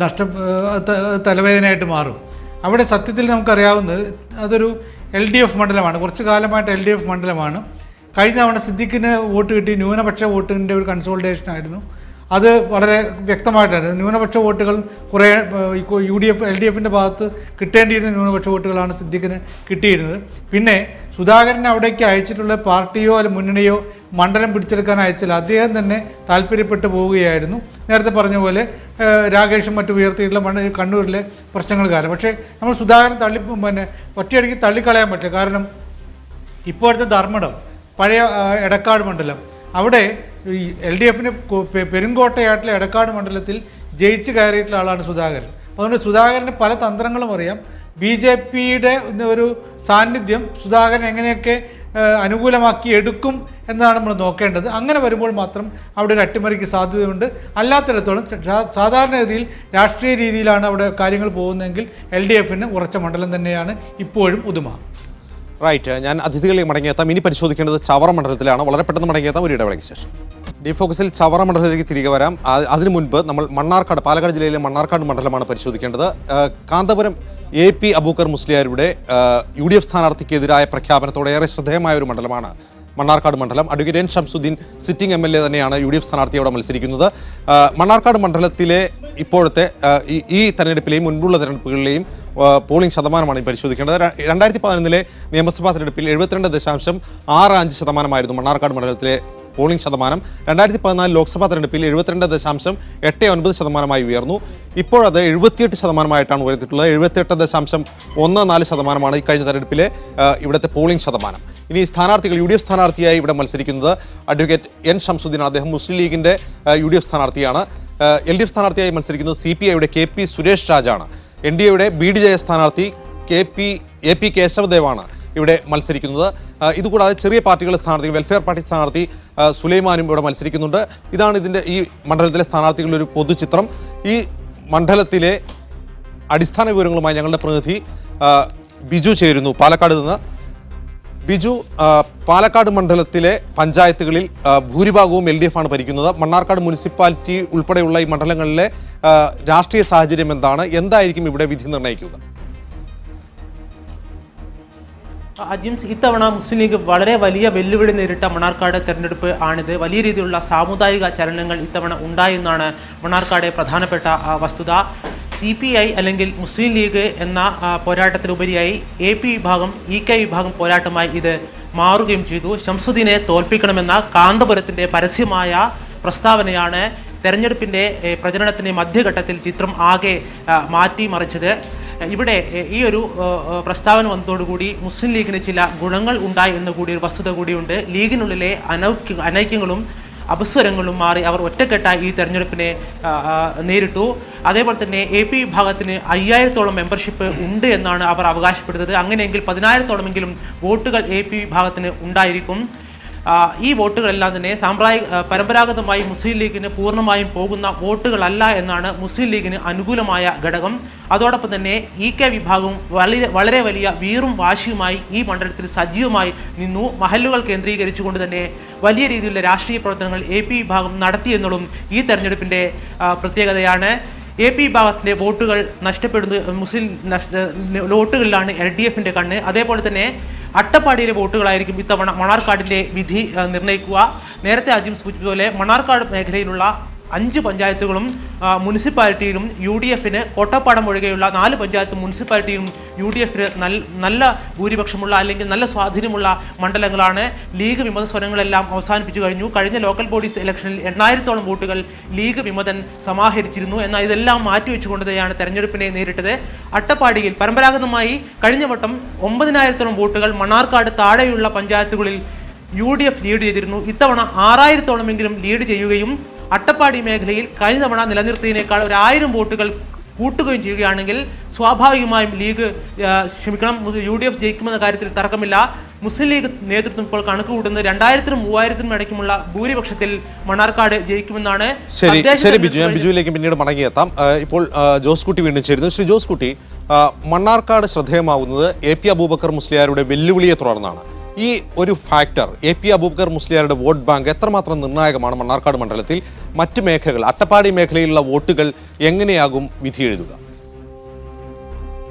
തലവേദനയായിട്ട് മാറും. അവിടെ സത്യത്തിൽ നമുക്കറിയാവുന്നത് അതൊരു LDF മണ്ഡലമാണ്. കുറച്ച് കാലമായിട്ട് LDF മണ്ഡലമാണ്. കഴിഞ്ഞ തവണ സിദ്ദിഖിന് വോട്ട് കിട്ടി ന്യൂനപക്ഷ വോട്ടിൻ്റെ ഒരു കൺസോൾട്ടേഷൻ ആയിരുന്നു. അത് വളരെ വ്യക്തമായിട്ടായിരുന്നു. ന്യൂനപക്ഷ വോട്ടുകൾ കുറേ LDF-ൻ്റെ ഭാഗത്ത് കിട്ടേണ്ടിയിരുന്ന ന്യൂനപക്ഷ വോട്ടുകളാണ് സിദ്ദിഖിന് കിട്ടിയിരുന്നത്. പിന്നെ സുധാകരനെ അവിടേക്ക് അയച്ചിട്ടുള്ള പാർട്ടിയോ അല്ലെങ്കിൽ മുന്നണിയോ മണ്ഡലം പിടിച്ചെടുക്കാൻ അയച്ചാൽ അദ്ദേഹം തന്നെ താല്പര്യപ്പെട്ടു പോവുകയായിരുന്നു. നേരത്തെ പറഞ്ഞ പോലെ രാകേഷും മറ്റും ഉയർത്തിയിട്ടുള്ള കണ്ണൂരിലെ പ്രശ്നങ്ങൾ കാരണം. പക്ഷേ നമ്മൾ സുധാകരൻ ഒറ്റയടിക്ക് തള്ളിക്കളയാൻ പറ്റില്ല. കാരണം ഇപ്പോഴത്തെ ധർമ്മടം, പഴയ എടക്കാട് മണ്ഡലം, അവിടെ ഈ LDF-ന് പെരുങ്കോട്ടയായിട്ടുള്ള എടക്കാട് മണ്ഡലത്തിൽ ജയിച്ച് കയറിയിട്ടുള്ള ആളാണ് സുധാകരൻ. അതുകൊണ്ട് സുധാകരന് പല തന്ത്രങ്ങളും അറിയാം. BJP-യുടെ ഒരു സാന്നിധ്യം സുധാകരൻ എങ്ങനെയൊക്കെ അനുകൂലമാക്കി എടുക്കും എന്നതാണ് നമ്മൾ നോക്കേണ്ടത്. അങ്ങനെ വരുമ്പോൾ മാത്രം അവിടെ ഒരു അട്ടിമറിക്ക് സാധ്യതയുണ്ട്. അല്ലാത്തിടത്തോളം സാധാരണഗതിയിൽ രാഷ്ട്രീയ രീതിയിലാണ് അവിടെ കാര്യങ്ങൾ പോകുന്നതെങ്കിൽ LDF-ന് ഉറച്ച മണ്ഡലം തന്നെയാണ് ഇപ്പോഴും ഉദുമ. റൈറ്റ്, ഞാൻ അതിഥികളിലേക്ക് മടങ്ങിയെത്താം. ഇനി പരിശോധിക്കേണ്ടത് ചവറ മണ്ഡലത്തിലാണ്. വളരെ പെട്ടെന്ന് മടങ്ങിയെത്താം ഒരു ഇടവേളയ്ക്ക് ശേഷം. ഡീപ് ഫോക്കസിൽ ചവറ മണ്ഡലത്തിലേക്ക് തിരികെ വരാം. അതിനു മുൻപ് നമ്മൾ മണ്ണാർക്കാട്, പാലക്കാട് ജില്ലയിലെ മണ്ണാർക്കാട് മണ്ഡലമാണ് പരിശോധിക്കേണ്ടത്. കാന്തപുരം AP അബൂക്കർ മുസ്ലിയാരുടെ UDF സ്ഥാനാർത്ഥിക്കെതിരായ പ്രഖ്യാപനത്തോടെ ഏറെ ശ്രദ്ധേയമായ ഒരു മണ്ഡലമാണ് മണ്ണാർക്കാട് മണ്ഡലം. Advocate N. Shamsuddeen sitting MLA തന്നെയാണ് UDF സ്ഥാനാർത്ഥിയോടെ മത്സരിക്കുന്നത്. മണ്ണാർക്കാട് മണ്ഡലത്തിലെ ഇപ്പോഴത്തെ ഈ തെരഞ്ഞെടുപ്പിലെയും മുൻപുള്ള തെരഞ്ഞെടുപ്പുകളിലെയും പോളിംഗ് ശതമാനമാണ് ഈ പരിശോധിക്കേണ്ടത്. 2011 നിയമസഭാ തെരഞ്ഞെടുപ്പിൽ 72.65% മണ്ണാർക്കാട് മണ്ഡലത്തിലെ പോളിംഗ് ശതമാനം. 2014 ലോക്സഭാ തെരഞ്ഞെടുപ്പിൽ 72.89% ഉയർന്നു. ഇപ്പോഴത് 78% ഉയർത്തിയിട്ടുള്ളത്. 78.14% ഈ കഴിഞ്ഞ തെരഞ്ഞെടുപ്പിലെ ഇവിടുത്തെ പോളിംഗ് ശതമാനം. ഇനി സ്ഥാനാർത്ഥികൾ UDF സ്ഥാനാർത്ഥിയായി ഇവിടെ മത്സരിക്കുന്നത് അഡ്വക്കേറ്റ് എൻ ഷംസുദ്ദീൻ. അദ്ദേഹം മുസ്ലിം ലീഗിൻ്റെ UDF സ്ഥാനാർത്ഥിയാണ്. LDF സ്ഥാനാർത്ഥിയായി മത്സരിക്കുന്നത് CPI-യുടെ KP സുരേഷ് രാജാണ്. NDA-യുടെ BDJS സ്ഥാനാർത്ഥി AP കേശവദേവാണ് ഇവിടെ മത്സരിക്കുന്നത്. ഇതുകൂടാതെ ചെറിയ പാർട്ടികളുടെ സ്ഥാനാർത്ഥി വെൽഫെയർ പാർട്ടി സ്ഥാനാർത്ഥി സുലൈമാനും ഇവിടെ മത്സരിക്കുന്നുണ്ട്. ഇതാണ് ഈ മണ്ഡലത്തിലെ സ്ഥാനാർത്ഥികളുടെ ഒരു പൊതുചിത്രം. ഈ മണ്ഡലത്തിലെ അടിസ്ഥാന വിവരങ്ങളുമായി ഞങ്ങളുടെ പ്രതിനിധി ബിജു ചേരുന്നു പാലക്കാട് നിന്ന്. ബിജു, പാലക്കാട് മണ്ഡലത്തിലെ പഞ്ചായത്തുകളിൽ ഭൂരിഭാഗവും LDF ആണ് ഭരിക്കുന്നത്. മണ്ണാർക്കാട് മുനിസിപ്പാലിറ്റി ഉൾപ്പെടെയുള്ള ഈ മണ്ഡലങ്ങളിലെ രാഷ്ട്രീയ സാഹചര്യം എന്താണ്? എന്തായിരിക്കും ഇവിടെ വിധി നിർണ്ണയിക്കുക? അജിംസ്, ഇത്തവണ മുസ്ലിം ലീഗ് വളരെ വലിയ വെല്ലുവിളി നേരിട്ട മണ്ണാർക്കാട് തെരഞ്ഞെടുപ്പ് ആണിത്. വലിയ രീതിയിലുള്ള സാമുദായിക ചലനങ്ങൾ ഇത്തവണ ഉണ്ടായെന്നാണ് മണ്ണാർക്കാട് പ്രധാനപ്പെട്ട വസ്തുത. CPI അല്ലെങ്കിൽ മുസ്ലിം ലീഗ് എന്ന പോരാട്ടത്തിലുപരിയായി AP വിഭാഗം EK വിഭാഗം പോരാട്ടമായി ഇത് മാറുകയും ചെയ്തു. ശംസുദ്ദീനെ തോൽപ്പിക്കണമെന്ന കാന്തപുരത്തിൻ്റെ പരസ്യമായ പ്രസ്താവനയാണ് തെരഞ്ഞെടുപ്പിൻ്റെ പ്രചരണത്തിൻ്റെ മധ്യഘട്ടത്തിൽ ചിത്രം ആകെ മാറ്റിമറിച്ചത്. ഇവിടെ ഈ ഒരു പ്രസ്താവന വന്നതോടുകൂടി മുസ്ലിം ലീഗിന് ചില ഗുണങ്ങൾ ഉണ്ടായി എന്ന കൂടി ഒരു വസ്തുത കൂടിയുണ്ട്. ലീഗിനുള്ളിലെ അനൈക്യങ്ങളും അപസ്വരങ്ങളും മാറി അവർ ഒറ്റക്കെട്ടായി ഈ തെരഞ്ഞെടുപ്പിനെ നേരിട്ടു. അതേപോലെ തന്നെ AP വിഭാഗത്തിന് 5000-ഓളം മെമ്പർഷിപ്പ് ഉണ്ട് എന്നാണ് അവർ അവകാശപ്പെടുന്നത്. അങ്ങനെയെങ്കിൽ 10,000-ഓളമെങ്കിലും വോട്ടുകൾ AP വിഭാഗത്തിന് ഉണ്ടായിരിക്കും. ഈ വോട്ടുകളെല്ലാം തന്നെ പരമ്പരാഗതമായി മുസ്ലിം ലീഗിന് പൂർണ്ണമായും പോകുന്ന വോട്ടുകളല്ല എന്നാണ് മുസ്ലിം ലീഗിന് അനുകൂലമായ ഘടകം. അതോടൊപ്പം തന്നെ EK വിഭാഗവും വളരെ വലിയ വീറും വാശിയുമായി ഈ മണ്ഡലത്തിൽ സജീവമായി നിന്നു. മഹല്ലുകൾ കേന്ദ്രീകരിച്ചുകൊണ്ട് തന്നെ വലിയ രീതിയിലുള്ള രാഷ്ട്രീയ പ്രവർത്തനങ്ങൾ AP വിഭാഗം നടത്തിയെന്നുള്ളതും ഈ തെരഞ്ഞെടുപ്പിൻ്റെ പ്രത്യേകതയാണ്. AP വിഭാഗത്തിൻ്റെ വോട്ടുകൾ നഷ്ടപ്പെടുന്നത് മുസ്ലിം വോട്ടുകളിലാണ് LDF-ന്റെ കണ്ണ്. അതേപോലെ തന്നെ അട്ടപ്പാടിയിലെ വോട്ടുകളായിരിക്കും ഇത്തവണ മണ്ണാർക്കാടിൻ്റെ വിധി നിർണ്ണയിക്കുക. നേരത്തെ അജിം സൂചിപ്പിച്ചതുപോലെ മണ്ണാർക്കാട് മേഖലയിലുള്ള 5 പഞ്ചായത്തുകളും മുനിസിപ്പാലിറ്റിയിലും UDF-ന് കോട്ടപ്പാടം ഒഴികെയുള്ള 4 പഞ്ചായത്ത് മുനിസിപ്പാലിറ്റിയും UDF-ന് നല്ല ഭൂരിപക്ഷമുള്ള അല്ലെങ്കിൽ നല്ല സ്വാധീനമുള്ള മണ്ഡലങ്ങളാണ്. ലീഗ് വിമത സ്വരങ്ങളെല്ലാം അവസാനിപ്പിച്ചു കഴിഞ്ഞു. കഴിഞ്ഞ ലോക്കൽ ബോഡീസ് ഇലക്ഷനിൽ 8000-ഓളം വോട്ടുകൾ ലീഗ് വിമതൻ സമാഹരിച്ചിരുന്നു. എന്നാൽ ഇതെല്ലാം മാറ്റിവെച്ചുകൊണ്ട് തന്നെയാണ് തെരഞ്ഞെടുപ്പിനെ നേരിട്ടത്. അട്ടപ്പാടിയിൽ പരമ്പരാഗതമായി കഴിഞ്ഞ വട്ടം 9000-ഓളം വോട്ടുകൾ മണ്ണാർക്കാട് താഴെയുള്ള പഞ്ചായത്തുകളിൽ UDF ലീഡ് ചെയ്തിരുന്നു. ഇത്തവണ 6000-ഓളമെങ്കിലും ലീഡ് ചെയ്യുകയും അട്ടപ്പാടി മേഖലയിൽ കഴിഞ്ഞ തവണ നിലനിർത്തിയതിനേക്കാൾ 1000 വോട്ടുകൾ കൂട്ടുകയും ചെയ്യുകയാണെങ്കിൽ സ്വാഭാവികമായും UDF ജയിക്കുമെന്ന കാര്യത്തിൽ തർക്കമില്ല. മുസ്ലിം ലീഗ് നേതൃത്വം ഇപ്പോൾ കണക്ക് കൂട്ടുന്നത് 2000-നും 3000-നും ഇടയ്ക്കുമുള്ള ഭൂരിപക്ഷത്തിൽ മണ്ണാർക്കാട് ജയിക്കുമെന്നാണ്. ശരി ബിജു, ഞാൻ ബിജുവിലേക്ക് പിന്നീട് മടങ്ങിയെത്താം. ഇപ്പോൾ ജോസ് കുട്ടി വീണ്ടും ചേരുന്നു. ശ്രീ ജോസ് കുട്ടി, മണ്ണാർക്കാട് ശ്രദ്ധേയമാവുന്നത് AP അബൂബക്കർ മുസ്ലിയാരുടെ വെല്ലുവിളിയെ തുടർന്നാണ്. ഈ ഒരു ഫാക്ടർ AP അബൂബക്കർ മുസ്ലിയാരുടെ വോട്ട് ബാങ്ക് എത്രമാത്രം നിർണായകമാണ് മണ്ണാർക്കാട് മണ്ഡലത്തിൽ? മറ്റ് മേഖലകൾ, അട്ടപ്പാടി മേഖലയിലുള്ള വോട്ടുകൾ എങ്ങനെയാകും വിധി എഴുതുക?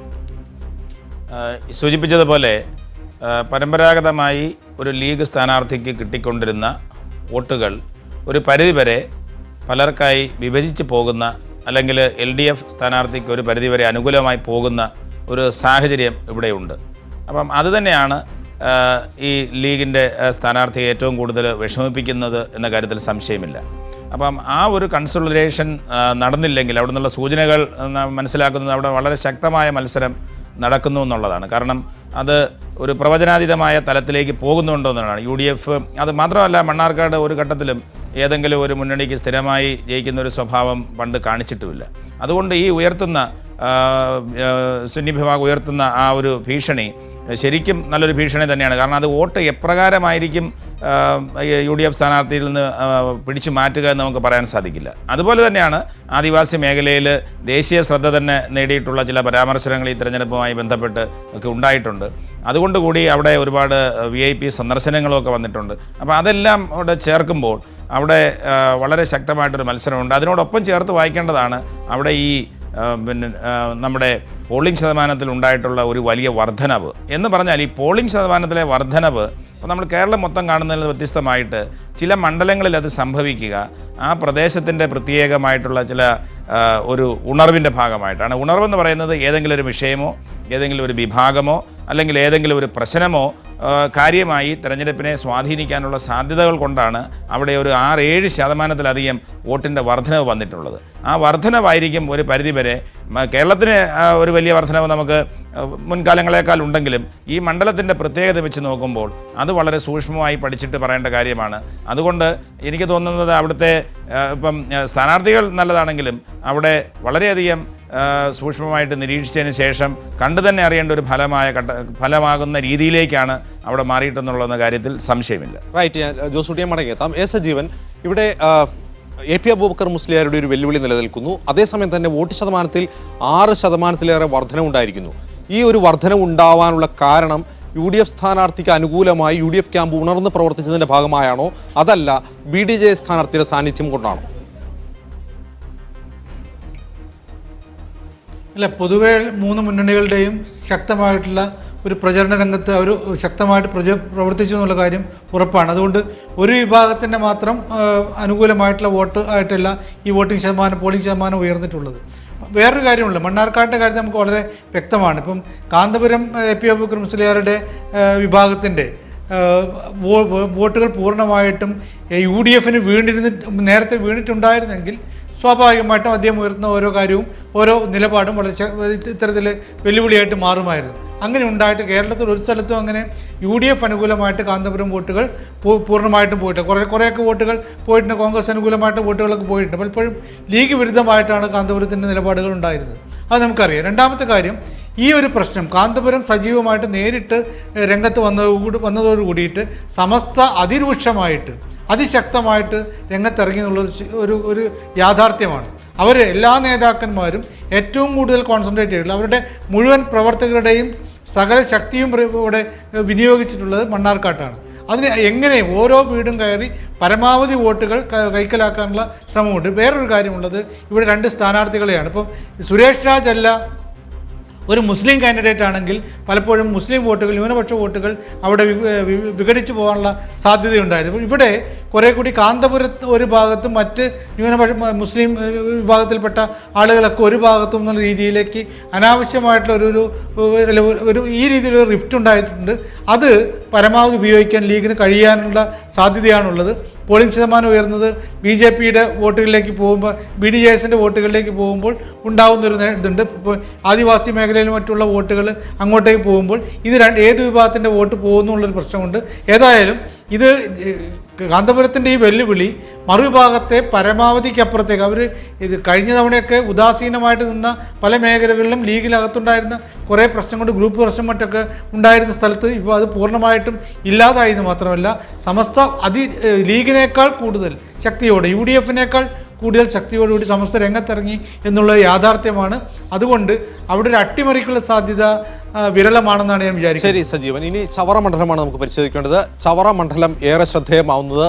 സൂചിപ്പിച്ചതുപോലെ പരമ്പരാഗതമായി ഒരു ലീഗ് സ്ഥാനാർത്ഥിക്ക് കിട്ടിക്കൊണ്ടിരുന്ന വോട്ടുകൾ ഒരു പരിധിവരെ പലർക്കായി വിഭജിച്ച് പോകുന്ന, അല്ലെങ്കിൽ LDF സ്ഥാനാർത്ഥിക്ക് ഒരു പരിധിവരെ അനുകൂലമായി പോകുന്ന ഒരു സാഹചര്യം ഇവിടെയുണ്ട്. അപ്പം അതുതന്നെയാണ് ഈ ലീഗിൻ്റെ സ്ഥാനാർത്ഥിയെ ഏറ്റവും കൂടുതൽ വിഷമിപ്പിക്കുന്നത് എന്ന കാര്യത്തിൽ സംശയമില്ല. അപ്പം ആ ഒരു കൺസോളിഡേഷൻ നടന്നില്ലെങ്കിൽ അവിടെ നിന്നുള്ള സൂചനകൾ മനസ്സിലാക്കുന്നത് അവിടെ വളരെ ശക്തമായ മത്സരം നടക്കുന്നു എന്നുള്ളതാണ്. കാരണം അത് ഒരു പ്രവചനാതീതമായ തലത്തിലേക്ക് പോകുന്നുണ്ടോ എന്നുള്ളതാണ്. UDF അത് മാത്രമല്ല, മണ്ണാർക്കാട് ഒരു ഘട്ടത്തിലും ഏതെങ്കിലും ഒരു മുന്നണിക്ക് സ്ഥിരമായി ജയിക്കുന്ന ഒരു സ്വഭാവം പണ്ട് കാണിച്ചിട്ടുമില്ല. അതുകൊണ്ട് ഈ സുന്നി വിഭാഗം ഉയർത്തുന്ന ആ ഒരു ഭീഷണി ശരിക്കും നല്ലൊരു ഭീഷണി തന്നെയാണ്. കാരണം അത് വോട്ട് എപ്രകാരമായിരിക്കും UDF സ്ഥാനാർത്ഥിയിൽ നിന്ന് പിടിച്ചു മാറ്റുക എന്ന് നമുക്ക് പറയാൻ സാധിക്കില്ല. അതുപോലെ തന്നെയാണ് ആദിവാസി മേഖലയിൽ ദേശീയ ശ്രദ്ധ തന്നെ നേടിയിട്ടുള്ള ചില പരാമർശനങ്ങൾ ഈ തെരഞ്ഞെടുപ്പുമായി ബന്ധപ്പെട്ട് ഒക്കെ ഉണ്ടായിട്ടുണ്ട്. അതുകൊണ്ടുകൂടി അവിടെ ഒരുപാട് VIP സന്ദർശനങ്ങളൊക്കെ വന്നിട്ടുണ്ട്. അപ്പോൾ അതെല്ലാം അവിടെ ചേർക്കുമ്പോൾ അവിടെ വളരെ ശക്തമായിട്ടൊരു മത്സരമുണ്ട്. അതിനോടൊപ്പം ചേർത്ത് വായിക്കേണ്ടതാണ് അവിടെ ഈ നമ്മുടെ പോളിംഗ് ശതമാനത്തിൽ ഉണ്ടായിട്ടുള്ള ഒരു വലിയ വർധനവ് എന്ന് പറഞ്ഞാൽ, ഈ പോളിംഗ് ശതമാനത്തിലെ വർധനവ് അപ്പോൾ നമ്മൾ കേരളം മൊത്തം കാണുന്നതിൽ വ്യത്യസ്തമായിട്ട് ചില മണ്ഡലങ്ങളിൽ അത് സംഭവിക്കുക ആ പ്രദേശത്തിൻ്റെ പ്രത്യേകമായിട്ടുള്ള ചില ഒരു ഉണർവിൻ്റെ ഭാഗമായിട്ടാണ്. ഉണർവെന്ന് പറയുന്നത് ഏതെങ്കിലും ഒരു വിഷയമോ ഏതെങ്കിലും ഒരു വിഭാഗമോ അല്ലെങ്കിൽ ഏതെങ്കിലും ഒരു പ്രശ്നമോ കാര്യമായി തെരഞ്ഞെടുപ്പിനെ സ്വാധീനിക്കാനുള്ള സാധ്യതകൾ കൊണ്ടാണ് അവിടെ ഒരു 6-7% വോട്ടിൻ്റെ വർധനവ് വന്നിട്ടുള്ളത്. ആ വർധനവായിരിക്കും ഒരു പരിധിവരെ കേരളത്തിന് ഒരു വലിയ വർധനവ് നമുക്ക് മുൻകാലങ്ങളെക്കാൾ ഉണ്ടെങ്കിലും ഈ മണ്ഡലത്തിൻ്റെ പ്രത്യേകത വെച്ച് നോക്കുമ്പോൾ അത് വളരെ സൂക്ഷ്മമായി പഠിച്ചിട്ട് പറയേണ്ട കാര്യമാണ്. അതുകൊണ്ട് എനിക്ക് തോന്നുന്നത് അവിടുത്തെ ഇപ്പം സ്ഥാനാർത്ഥികൾ നല്ലതാണെങ്കിലും അവിടെ വളരെയധികം സൂക്ഷ്മമായിട്ട് നിരീക്ഷിച്ചതിന് ശേഷം കണ്ടു തന്നെ അറിയേണ്ട ഒരു ഫലമാകുന്ന രീതിയിലേക്കാണ് അവിടെ മാറിയിട്ടെന്നുള്ള കാര്യത്തിൽ സംശയമില്ല. റൈറ്റ്, ഞാൻ ജോസൂട്ടിയെ മടങ്ങിയെത്താം. എ സജീവൻ, ഇവിടെ AP അബൂബക്കർ മുസ്ലിയാരുടെ ഒരു വെല്ലുവിളി നിലനിൽക്കുന്നു. അതേസമയം തന്നെ വോട്ട് ശതമാനത്തിൽ 6% വർധനവുണ്ടായിരിക്കുന്നു. ഈ ഒരു വർധനവുണ്ടാവാനുള്ള കാരണം UDF സ്ഥാനാർത്ഥിക്ക് അനുകൂലമായി UDF ക്യാമ്പ് ഉണർന്ന് പ്രവർത്തിച്ചതിൻ്റെ ഭാഗമായാണോ അതല്ല BDJ സ്ഥാനാർത്ഥിയുടെ സാന്നിധ്യം കൊണ്ടാണോ? അല്ല, പൊതുവെ 3 മുന്നണികളുടെയും ശക്തമായിട്ടുള്ള ഒരു പ്രചരണ രംഗത്ത് അവർ ശക്തമായിട്ട് പ്രവർത്തിച്ചു എന്നുള്ള കാര്യം ഉറപ്പാണ്. അതുകൊണ്ട് ഒരു വിഭാഗത്തിൻ്റെ മാത്രം അനുകൂലമായിട്ടുള്ള വോട്ട് ആയിട്ടല്ല ഈ പോളിംഗ് ശതമാനം ഉയർന്നിട്ടുള്ളത്. വേറൊരു കാര്യമുണ്ട്, മണ്ണാർക്കാടിൻ്റെ കാര്യത്തിൽ നമുക്ക് വളരെ വ്യക്തമാണ്. ഇപ്പം കാന്തപുരം AP അബൂബക്കർ മുസ്ലിയാരുടെ വിഭാഗത്തിൻ്റെ വോട്ടുകൾ പൂർണ്ണമായിട്ടും UDF നേരത്തെ വീണിട്ടുണ്ടായിരുന്നെങ്കിൽ സ്വാഭാവികമായിട്ടും അദ്ദേഹം ഉയർത്തുന്ന ഓരോ കാര്യവും ഓരോ നിലപാടും വളരെ ഇത്തരത്തിൽ വെല്ലുവിളിയായിട്ട് മാറുമായിരുന്നു. അങ്ങനെ ഉണ്ടായിട്ട് കേരളത്തിൽ ഒരു സ്ഥലത്തും അങ്ങനെ UDF അനുകൂലമായിട്ട് കാന്തപുരം വോട്ടുകൾ പൂർണ്ണമായിട്ടും പോയിട്ട് കുറേയൊക്കെ വോട്ടുകൾ പോയിട്ടുണ്ട്, കോൺഗ്രസ് അനുകൂലമായിട്ട് വോട്ടുകളൊക്കെ പോയിട്ടുണ്ട്. പലപ്പോഴും ലീഗ് വിരുദ്ധമായിട്ടാണ് കാന്തപുരത്തിൻ്റെ നിലപാടുകൾ ഉണ്ടായിരുന്നത്. അത് നമുക്കറിയാം. രണ്ടാമത്തെ കാര്യം, ഈ ഒരു പ്രശ്നം കാന്തപുരം സജീവമായിട്ട് നേരിട്ട് രംഗത്ത് വന്നതോട് കൂടിയിട്ട് സമസ്ത അതിരൂക്ഷമായിട്ട് അതിശക്തമായിട്ട് രംഗത്തിറങ്ങി എന്നുള്ളൊരു ഒരു യാഥാർത്ഥ്യമാണ്. അവർ എല്ലാ നേതാക്കന്മാരും ഏറ്റവും കൂടുതൽ കോൺസെൻട്രേറ്റ് ചെയ്തിട്ടുള്ളത് അവരുടെ മുഴുവൻ പ്രവർത്തകരുടെയും സകല ശക്തിയും ഇവിടെ വിനിയോഗിച്ചിട്ടുള്ളത് മണ്ണാർക്കാട്ടാണ്. അതിന് എങ്ങനെ ഓരോ വീടും കയറി പരമാവധി വോട്ടുകൾ കൈക്കലാക്കാനുള്ള ശ്രമമുണ്ട്. വേറൊരു കാര്യമുള്ളത്, ഇവിടെ 2 സ്ഥാനാർത്ഥികളെയാണ്. ഇപ്പം സുരേഷ് രാജ് അല്ല ഒരു മുസ്ലിം കാൻഡിഡേറ്റ് ആണെങ്കിൽ പലപ്പോഴും മുസ്ലിം വോട്ടുകൾ, ന്യൂനപക്ഷ വോട്ടുകൾ അവിടെ വിഘടിച്ചു പോകാനുള്ള സാധ്യതയുണ്ടായിരുന്നു. അപ്പോൾ ഇവിടെ കുറേ കൂടി കാന്തപുരത്ത് ഒരു ഭാഗത്തും മറ്റ് മുസ്ലിം വിഭാഗത്തിൽപ്പെട്ട ആളുകളൊക്കെ ഒരു ഭാഗത്തും എന്നുള്ള രീതിയിലേക്ക് അനാവശ്യമായിട്ടുള്ള ഒരു ഈ രീതിയിലൊരു റിഫ്റ്റ് ഉണ്ടായിട്ടുണ്ട്. അത് പരമാവധി ഉപയോഗിക്കാൻ ലീഗിന് കഴിയാനുള്ള സാധ്യതയാണുള്ളത്. പോളിംഗ് ശതമാനം ഉയർന്നത് BJPയുടെ വോട്ടുകളിലേക്ക് പോകുമ്പോൾ BDJസിൻ്റെ വോട്ടുകളിലേക്ക് പോകുമ്പോൾ ഉണ്ടാകുന്നൊരു ഇതുണ്ട്. ഇപ്പോൾ ആദിവാസി മേഖലയിലും മറ്റുള്ള വോട്ടുകൾ അങ്ങോട്ടേക്ക് പോകുമ്പോൾ ഇത് ഏത് വിഭാഗത്തിൻ്റെ വോട്ട് പോകുന്നു എന്നുള്ളൊരു പ്രശ്നമുണ്ട്. ഏതായാലും ഇത് കാന്തപുരത്തിൻ്റെ ഈ വെല്ലുവിളി മറുവിഭാഗത്തെ പരമാവധിക്കപ്പുറത്തേക്ക് ഇത് കഴിഞ്ഞ തവണയൊക്കെ ഉദാസീനമായിട്ട് നിന്ന പല മേഖലകളിലും ലീഗിനകത്തുണ്ടായിരുന്ന കുറേ പ്രശ്നം കൊണ്ട് ഗ്രൂപ്പ് പ്രശ്നം മറ്റൊക്കെ ഉണ്ടായിരുന്ന സ്ഥലത്ത് ഇപ്പോൾ അത് പൂർണ്ണമായിട്ടും ഇല്ലാതായെന്ന് മാത്രമല്ല സമസ്ത ലീഗിനേക്കാൾ കൂടുതൽ ശക്തിയോടെ UDFനേക്കാൾ കൂടുതൽ ശക്തിയോടുകൂടി സമസ്ത രംഗത്തിറങ്ങി എന്നുള്ള യാഥാർത്ഥ്യമാണ്. അതുകൊണ്ട് അവിടെ ഒരു അട്ടിമറിക്കുള്ള സാധ്യത വിരളമാണെന്നാണ് ഞാൻ വിചാരിക്കുന്നത്. ശരി സജീവൻ, ഇനി ചവറ മണ്ഡലമാണ് നമുക്ക് പരിശോധിക്കേണ്ടത്. ചവറ മണ്ഡലം ഏറെ ശ്രദ്ധേയമാവുന്നത്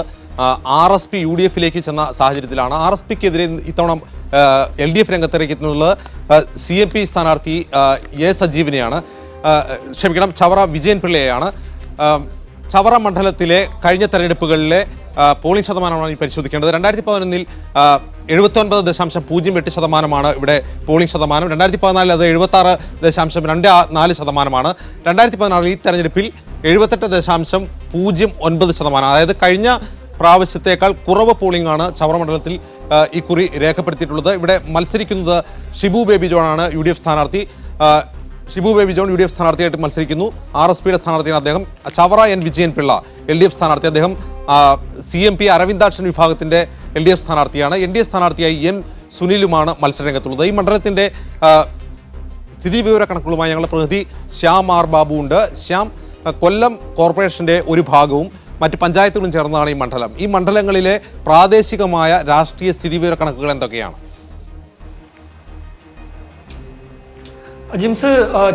RSP UDFിലേക്ക് ചെന്ന സാഹചര്യത്തിലാണ്. RSPക്കെതിരെ ഇത്തവണ LDF രംഗത്തിറങ്ങിയിട്ടുള്ളത് CMP സ്ഥാനാർത്ഥി A സജീവിനെയാണ്, ചവറ വിജയൻ പിള്ളയെയാണ്. ചവറ മണ്ഡലത്തിലെ കഴിഞ്ഞ തെരഞ്ഞെടുപ്പുകളിലെ പോളിംഗ് ശതമാനമാണ് ഈ പരിശോധിക്കേണ്ടത്. 2011 79.08% ഇവിടെ പോളിംഗ് ശതമാനം. 2014 അത് 76.24%. 2014 ഈ തെരഞ്ഞെടുപ്പിൽ 78.09%. അതായത് കഴിഞ്ഞ പ്രാവശ്യത്തേക്കാൾ കുറവ് പോളിംഗ് ആണ് ചവറ മണ്ഡലത്തിൽ ഇക്കുറി രേഖപ്പെടുത്തിയിട്ടുള്ളത്. ഇവിടെ മത്സരിക്കുന്നത് ഷിബു ബേബി ജോണാണ് UDF സ്ഥാനാർത്ഥി. ഷിബു ബേബി ജോൺ UDF സ്ഥാനാർത്ഥിയായിട്ട് മത്സരിക്കുന്നു. RSPയുടെ സ്ഥാനാർത്ഥിയാണ് അദ്ദേഹം. ചവറ N വിജയൻ പിള്ള LDF സ്ഥാനാർത്ഥി, അദ്ദേഹം CMP അരവിന്ദാക്ഷൻ വിഭാഗത്തിൻ്റെ LDF സ്ഥാനാർത്ഥിയാണ്. NDA സ്ഥാനാർത്ഥിയായി M സുനിലുമാണ് മത്സരരംഗത്തുള്ളത്. ഈ മണ്ഡലത്തിൻ്റെ സ്ഥിതിവിവര കണക്കുകളുമായി ഞങ്ങളുടെ പ്രതിനിധി ശ്യാം R ബാബു ഉണ്ട്. ശ്യാം, കൊല്ലം കോർപ്പറേഷൻ്റെ ഒരു ഭാഗവും മറ്റ് പഞ്ചായത്തുകളും ചേർന്നതാണ് ഈ മണ്ഡലം. ഈ മണ്ഡലങ്ങളിലെ പ്രാദേശികമായ രാഷ്ട്രീയ സ്ഥിതിവിവര കണക്കുകൾ എന്തൊക്കെയാണ്? ജിംസ്,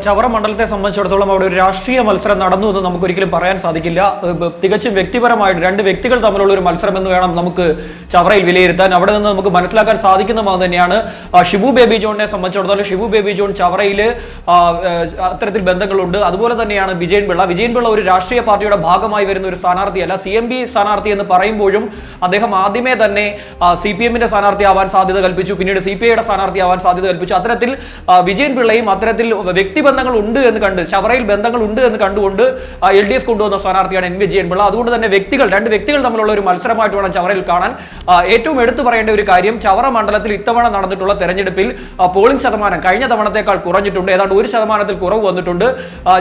ചവറ മണ്ഡലത്തെ സംബന്ധിച്ചിടത്തോളം അവിടെ ഒരു രാഷ്ട്രീയ മത്സരം നടന്നു എന്ന് നമുക്ക് ഒരിക്കലും പറയാൻ സാധിക്കില്ല. തികച്ചും വ്യക്തിപരമായിട്ട് രണ്ട് വ്യക്തികൾ തമ്മിലുള്ള ഒരു മത്സരം എന്ന് വേണം നമുക്ക് ചവറയിൽ വിലയിരുത്താൻ. അവിടെ നിന്ന് നമുക്ക് മനസ്സിലാക്കാൻ സാധിക്കുന്ന തന്നെയാണ് ഷിബു ബേബി ജോണിനെ സംബന്ധിച്ചിടത്തോളം ഷിബു ബേബി ജോൺ ചവറയിൽ അത്തരത്തിൽ ബന്ധങ്ങളുണ്ട്. അതുപോലെ തന്നെയാണ് വിജയൻ പിള്ള ഒരു രാഷ്ട്രീയ പാർട്ടിയുടെ ഭാഗമായി വരുന്ന ഒരു സ്ഥാനാർത്ഥിയല്ല. CMB സ്ഥാനാർത്ഥി എന്ന് പറയുമ്പോഴും അദ്ദേഹം ആദ്യമേ തന്നെ CPM-ന്റെ സ്ഥാനാർത്ഥിയാവാൻ സാധ്യത കൽപ്പിച്ചു, പിന്നീട് CPI-യുടെ സ്ഥാനാർത്ഥിയാവാൻ സാധ്യത കൽപ്പിച്ചു. അത്തരത്തിൽ വിജയൻ പിള്ളയും അത്തരത്തിൽ വ്യക്തിബന്ധങ്ങൾ ഉണ്ട് എന്ന് കണ്ട്, ചവറയിൽ ബന്ധങ്ങൾ ഉണ്ട് എന്ന് കണ്ടുകൊണ്ട് LDF കൊണ്ടുവന്ന സ്ഥാനാർത്ഥിയാണ് N വിജയൻ പിള്ള. അതുകൊണ്ട് തന്നെ രണ്ട് വ്യക്തികൾ തമ്മിലുള്ള ഒരു മത്സരമായിട്ട് വേണം ചവറയിൽ കാണാൻ. ഏറ്റവും എടുത്തു പറയേണ്ട ഒരു കാര്യം, ചവറ മണ്ഡലത്തിൽ ഇത്തവണ നടന്നിട്ടുള്ള തെരഞ്ഞെടുപ്പിൽ പോളിംഗ് ശതമാനം കഴിഞ്ഞ തവണത്തേക്കാൾ കുറഞ്ഞിട്ടുണ്ട്. ഏതാണ്ട് 1% കുറവ് വന്നിട്ടുണ്ട്.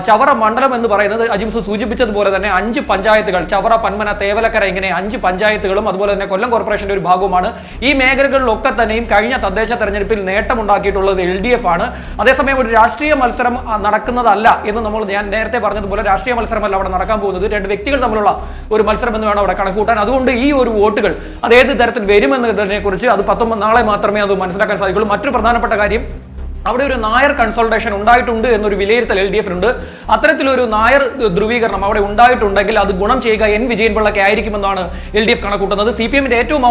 ചവറ മണ്ഡലം എന്ന് പറയുന്നത് അജിംസ് സൂചിപ്പിച്ചതുപോലെ തന്നെ 5 പഞ്ചായത്തുകൾ, ചവറ, പന്മന, തേവലക്കര, ഇങ്ങനെ 5 പഞ്ചായത്തുകളും അതുപോലെ തന്നെ കൊല്ലം കോർപ്പറേഷന്റെ ഒരു ഭാഗവുമാണ്. ഈ മേഖലകളിലൊക്കെ തന്നെയും കഴിഞ്ഞ തദ്ദേശ തെരഞ്ഞെടുപ്പിൽ നേട്ടമുണ്ടാക്കിയിട്ടുള്ളത് LDF ആണ്. അതേസമയം ഒരു രാഷ്ട്രീയ മത്സരം നടക്കുന്നതല്ല എന്ന് ഞാൻ നേരത്തെ പറഞ്ഞതുപോലെ രാഷ്ട്രീയ മത്സരമല്ല അവിടെ നടക്കാൻ പോകുന്നത്. രണ്ട് വ്യക്തികൾ തമ്മിലുള്ള ഒരു മത്സരം എന്ന് വേണം അവിടെ കണക്കൂട്ടാൻ. അതുകൊണ്ട് ഈ ഒരു വോട്ടുകൾ അത് ഏത് തരത്തിൽ വരുമെന്നതിനെ കുറിച്ച് അത് നാളെ മാത്രമേ അത് മനസ്സിലാക്കാൻ സാധിക്കുള്ളൂ. മറ്റൊരു പ്രധാനപ്പെട്ട കാര്യം, അവിടെ ഒരു നായർ കൺസൾട്ടേഷൻ ഉണ്ടായിട്ടുണ്ട് എന്നൊരു വിലയിരുത്തൽ LDF-നുണ്ട്. അത്തരത്തിലൊരു നായർ ധ്രുവീകരണം അവിടെ ഉണ്ടായിട്ടുണ്ടെങ്കിൽ അത് ഗുണം ചെയ്യുക N വിജയൻ പിള്ളയ്ക്ക് ആയിരിക്കുമെന്നാണ് LDF കണക്കൂട്ടുന്നത്. CPM-ന്റെ ഏറ്റവും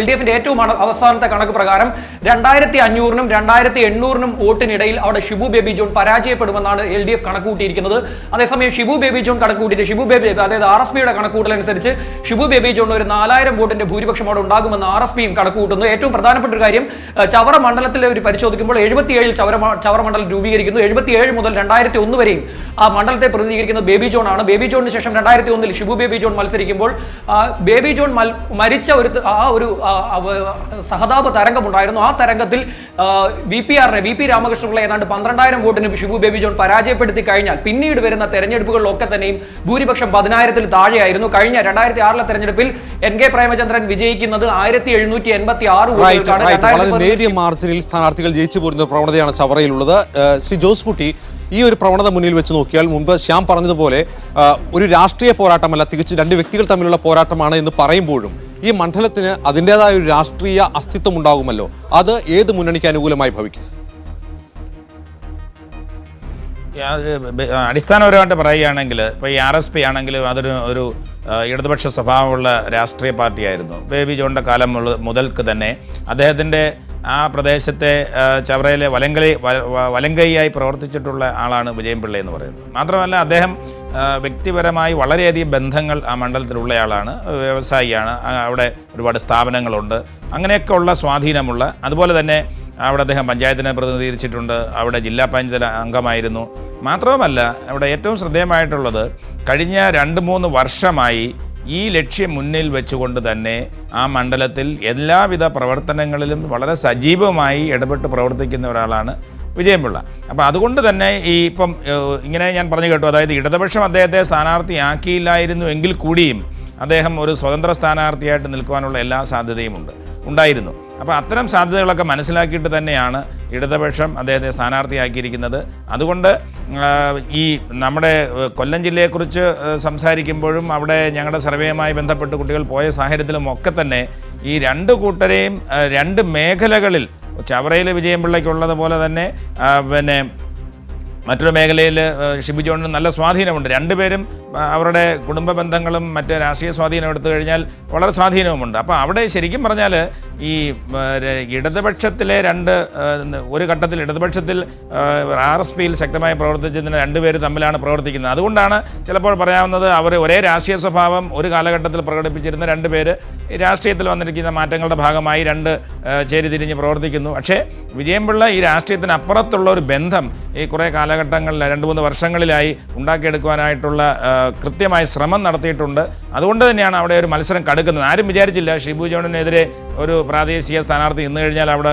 LDF-ന്റെ ഏറ്റവും അവസാനത്തെ കണക്ക് പ്രകാരം 2500-നും 2800-നും വോട്ടിനിടയിൽ അവിടെ ഷിബു ബേബി ജോൺ പരാജയപ്പെടുമെന്നാണ് LDF കണക്കൂട്ടിയിരിക്കുന്നത്. അതേസമയം ഷിബു ബേബി ജോൺ കണക്കൂട്ടിയിട്ട് അതായത് RSP-യുടെ കണക്കൂട്ടലനുസരിച്ച് ഷിബു ബേബി ജോൺ ഒരു 4000 വോട്ടിന്റെ ഭൂരിപക്ഷം അവിടെ ഉണ്ടാകുമെന്ന് RSP-യും കണക്കൂട്ടുന്നു. ഏറ്റവും പ്രധാനപ്പെട്ട ഒരു കാര്യം, ചവറ മണ്ഡലത്തിലെ ഒരു പരിശോധിക്കുമ്പോൾ 77 ചവറ മണ്ഡലം രൂപീകരിക്കുന്നു. 77 മുതൽ 2001 വരെയും ആ മണ്ഡലത്തെ പ്രതിനിധീകരിക്കുന്നത് ബേബി ജോൺ ആണ്. ബേബി ജോണിന് ശേഷം 2001-ൽ ഷിബു ബേബി ജോൺ മത്സരിക്കുമ്പോൾ ബേബി ജോൺ മരിച്ച ഒരു സഹതാപ തരംഗമുണ്ടായിരുന്നു. ആ തരംഗത്തിൽ VP രാമകൃഷ്ണപിള്ള ഏതാണ്ട് 12000 വോട്ടിന് ഷിബു ബേബി ജോൺ പരാജയപ്പെടുത്തി കഴിഞ്ഞാൽ പിന്നീട് വരുന്ന തെരഞ്ഞെടുപ്പുകളിലൊക്കെ തന്നെയും ഭൂരിപക്ഷം 10000-ൽ താഴെയായിരുന്നു. കഴിഞ്ഞ 2006-ലെ തെരഞ്ഞെടുപ്പിൽ NK പ്രേമചന്ദ്രൻ വിജയിക്കുന്നത് 1786 വോട്ടുകൾക്കാണ്. നേരിയ മാർജിനിൽ സ്ഥാനാർത്ഥികൾ ജയിച്ചു പോരുന്ന പ്രവണതയാണ് ചവറയിലുള്ളത്. ശ്രീ ജോസ് കുട്ടി, ഈ ഒരു പ്രവണത മുന്നിൽ വെച്ച് നോക്കിയാൽ മുമ്പ് ശ്യാം പറഞ്ഞതുപോലെ ഒരു രാഷ്ട്രീയ പോരാട്ടമല്ല, തികച്ചും രണ്ട് വ്യക്തികൾ തമ്മിലുള്ള പോരാട്ടമാണ് എന്ന് പറയുമ്പോഴും ഈ മണ്ഡലത്തിന് അതിൻ്റെതായ ഒരു രാഷ്ട്രീയ അസ്തിത്വം ഉണ്ടാകുമല്ലോ. അത് ഏത് മുന്നണിക്ക് അനുകൂലമായി ഭവിക്കും? അടിസ്ഥാനപരമായിട്ട് പറയുകയാണെങ്കിൽ ഇപ്പോൾ ഈ RSP ആണെങ്കിലും അതൊരു ഇടതുപക്ഷ സ്വഭാവമുള്ള രാഷ്ട്രീയ പാർട്ടിയായിരുന്നു. ബേബി ജോണിൻ്റെ കാലം മുതൽക്ക് തന്നെ അദ്ദേഹത്തിൻ്റെ ആ പ്രദേശത്തെ ചവറയിലെ വലങ്കൈയായി പ്രവർത്തിച്ചിട്ടുള്ള ആളാണ് വിജയൻ പിള്ള എന്ന് പറയുന്നത്. മാത്രമല്ല അദ്ദേഹം വ്യക്തിപരമായി വളരെയധികം ബന്ധങ്ങൾ ആ മണ്ഡലത്തിലുള്ളയാളാണ്, വ്യവസായിയാണ്, അവിടെ ഒരുപാട് സ്ഥാപനങ്ങളുണ്ട്, അങ്ങനെയൊക്കെ ഉള്ള സ്വാധീനമുള്ള. അതുപോലെ തന്നെ അവിടെ അദ്ദേഹം പഞ്ചായത്തിനെ പ്രതിനിധീകരിച്ചിട്ടുണ്ട്, അവിടെ ജില്ലാ പഞ്ചായത്ത് അംഗമായിരുന്നു. മാത്രവുമല്ല അവിടെ ഏറ്റവും ശ്രദ്ധേയമായിട്ടുള്ളത് കഴിഞ്ഞ 2-3 വർഷമായി ഈ ലക്ഷ്യം മുന്നിൽ വെച്ചുകൊണ്ട് തന്നെ ആ മണ്ഡലത്തിൽ എല്ലാവിധ പ്രവർത്തനങ്ങളിലും വളരെ സജീവമായി ഇടപെട്ട് പ്രവർത്തിക്കുന്ന ഒരാളാണ് വിജയൻപിള്ള. അപ്പോൾ അതുകൊണ്ട് തന്നെ ഇപ്പം ഇങ്ങനെ ഞാൻ പറഞ്ഞു കേട്ടു, അതായത് ഇടതുപക്ഷം അദ്ദേഹത്തെ സ്ഥാനാർത്ഥിയാക്കിയില്ലായിരുന്നു എങ്കിൽ കൂടിയും അദ്ദേഹം ഒരു സ്വതന്ത്ര സ്ഥാനാർത്ഥിയായിട്ട് നിൽക്കുവാനുള്ള എല്ലാ സാധ്യതയും ഉണ്ടായിരുന്നു. അപ്പോൾ അത്തരം സാധ്യതകളൊക്കെ മനസ്സിലാക്കിയിട്ട് തന്നെയാണ് ഇടതുപക്ഷം അദ്ദേഹത്തെ സ്ഥാനാർത്ഥിയാക്കിയിരിക്കുന്നത്. അതുകൊണ്ട് ഈ നമ്മുടെ കൊല്ലം ജില്ലയെക്കുറിച്ച് സംസാരിക്കുമ്പോഴും അവിടെ ഞങ്ങളുടെ സർവേയുമായി ബന്ധപ്പെട്ട് കുട്ടികൾ പോയ സാഹചര്യത്തിലും ഒക്കെ തന്നെ ഈ രണ്ട് കൂട്ടരെയും രണ്ട് മേഖലകളിൽ ചവറയിൽ വിജയൻപിള്ളയ്ക്കുള്ളതുപോലെ തന്നെ പിന്നെ മറ്റൊരു മേഖലയിൽ ഷിബു ജോണിന് നല്ല സ്വാധീനമുണ്ട്. രണ്ടുപേരും അവരുടെ കുടുംബ ബന്ധങ്ങളും മറ്റ് രാഷ്ട്രീയ സ്വാധീനം എടുത്തു കഴിഞ്ഞാൽ വളരെ സ്വാധീനവുമുണ്ട്. അപ്പോൾ അവിടെ ശരിക്കും പറഞ്ഞാൽ ഈ ഇടതുപക്ഷത്തിലെ ഒരു ഘട്ടത്തിൽ ഇടതുപക്ഷത്തിൽ RSPയിൽ ശക്തമായി പ്രവർത്തിച്ചതിന് രണ്ടുപേര് തമ്മിലാണ് പ്രവർത്തിക്കുന്നത്. അതുകൊണ്ടാണ് ചിലപ്പോൾ പറയാവുന്നത് അവർ ഒരേ രാഷ്ട്രീയ സ്വഭാവം ഒരു കാലഘട്ടത്തിൽ പ്രകടിപ്പിച്ചിരുന്ന രണ്ടുപേര് രാഷ്ട്രീയത്തിൽ വന്നിരിക്കുന്ന മാറ്റങ്ങളുടെ ഭാഗമായി ചേരിതിരിഞ്ഞ് പ്രവർത്തിക്കുന്നു. പക്ഷേ വിജയൻപിള്ള ഈ രാഷ്ട്രീയത്തിനപ്പുറത്തുള്ള ഒരു ബന്ധം ഈ കുറേ കാലഘട്ടങ്ങളിൽ 2-3 വർഷങ്ങളിലായി ഉണ്ടാക്കിയെടുക്കുവാനായിട്ടുള്ള കൃത്യമായ ശ്രമം നടത്തിയിട്ടുണ്ട്. അതുകൊണ്ട് തന്നെയാണ് അവിടെ ഒരു മത്സരം കടുക്കുന്നത്. ആരും വിചാരിച്ചില്ല ഷിബു ജോണിനെതിരെ ഒരു പ്രാദേശിക സ്ഥാനാർത്ഥി ഇന്ന് കഴിഞ്ഞാൽ അവിടെ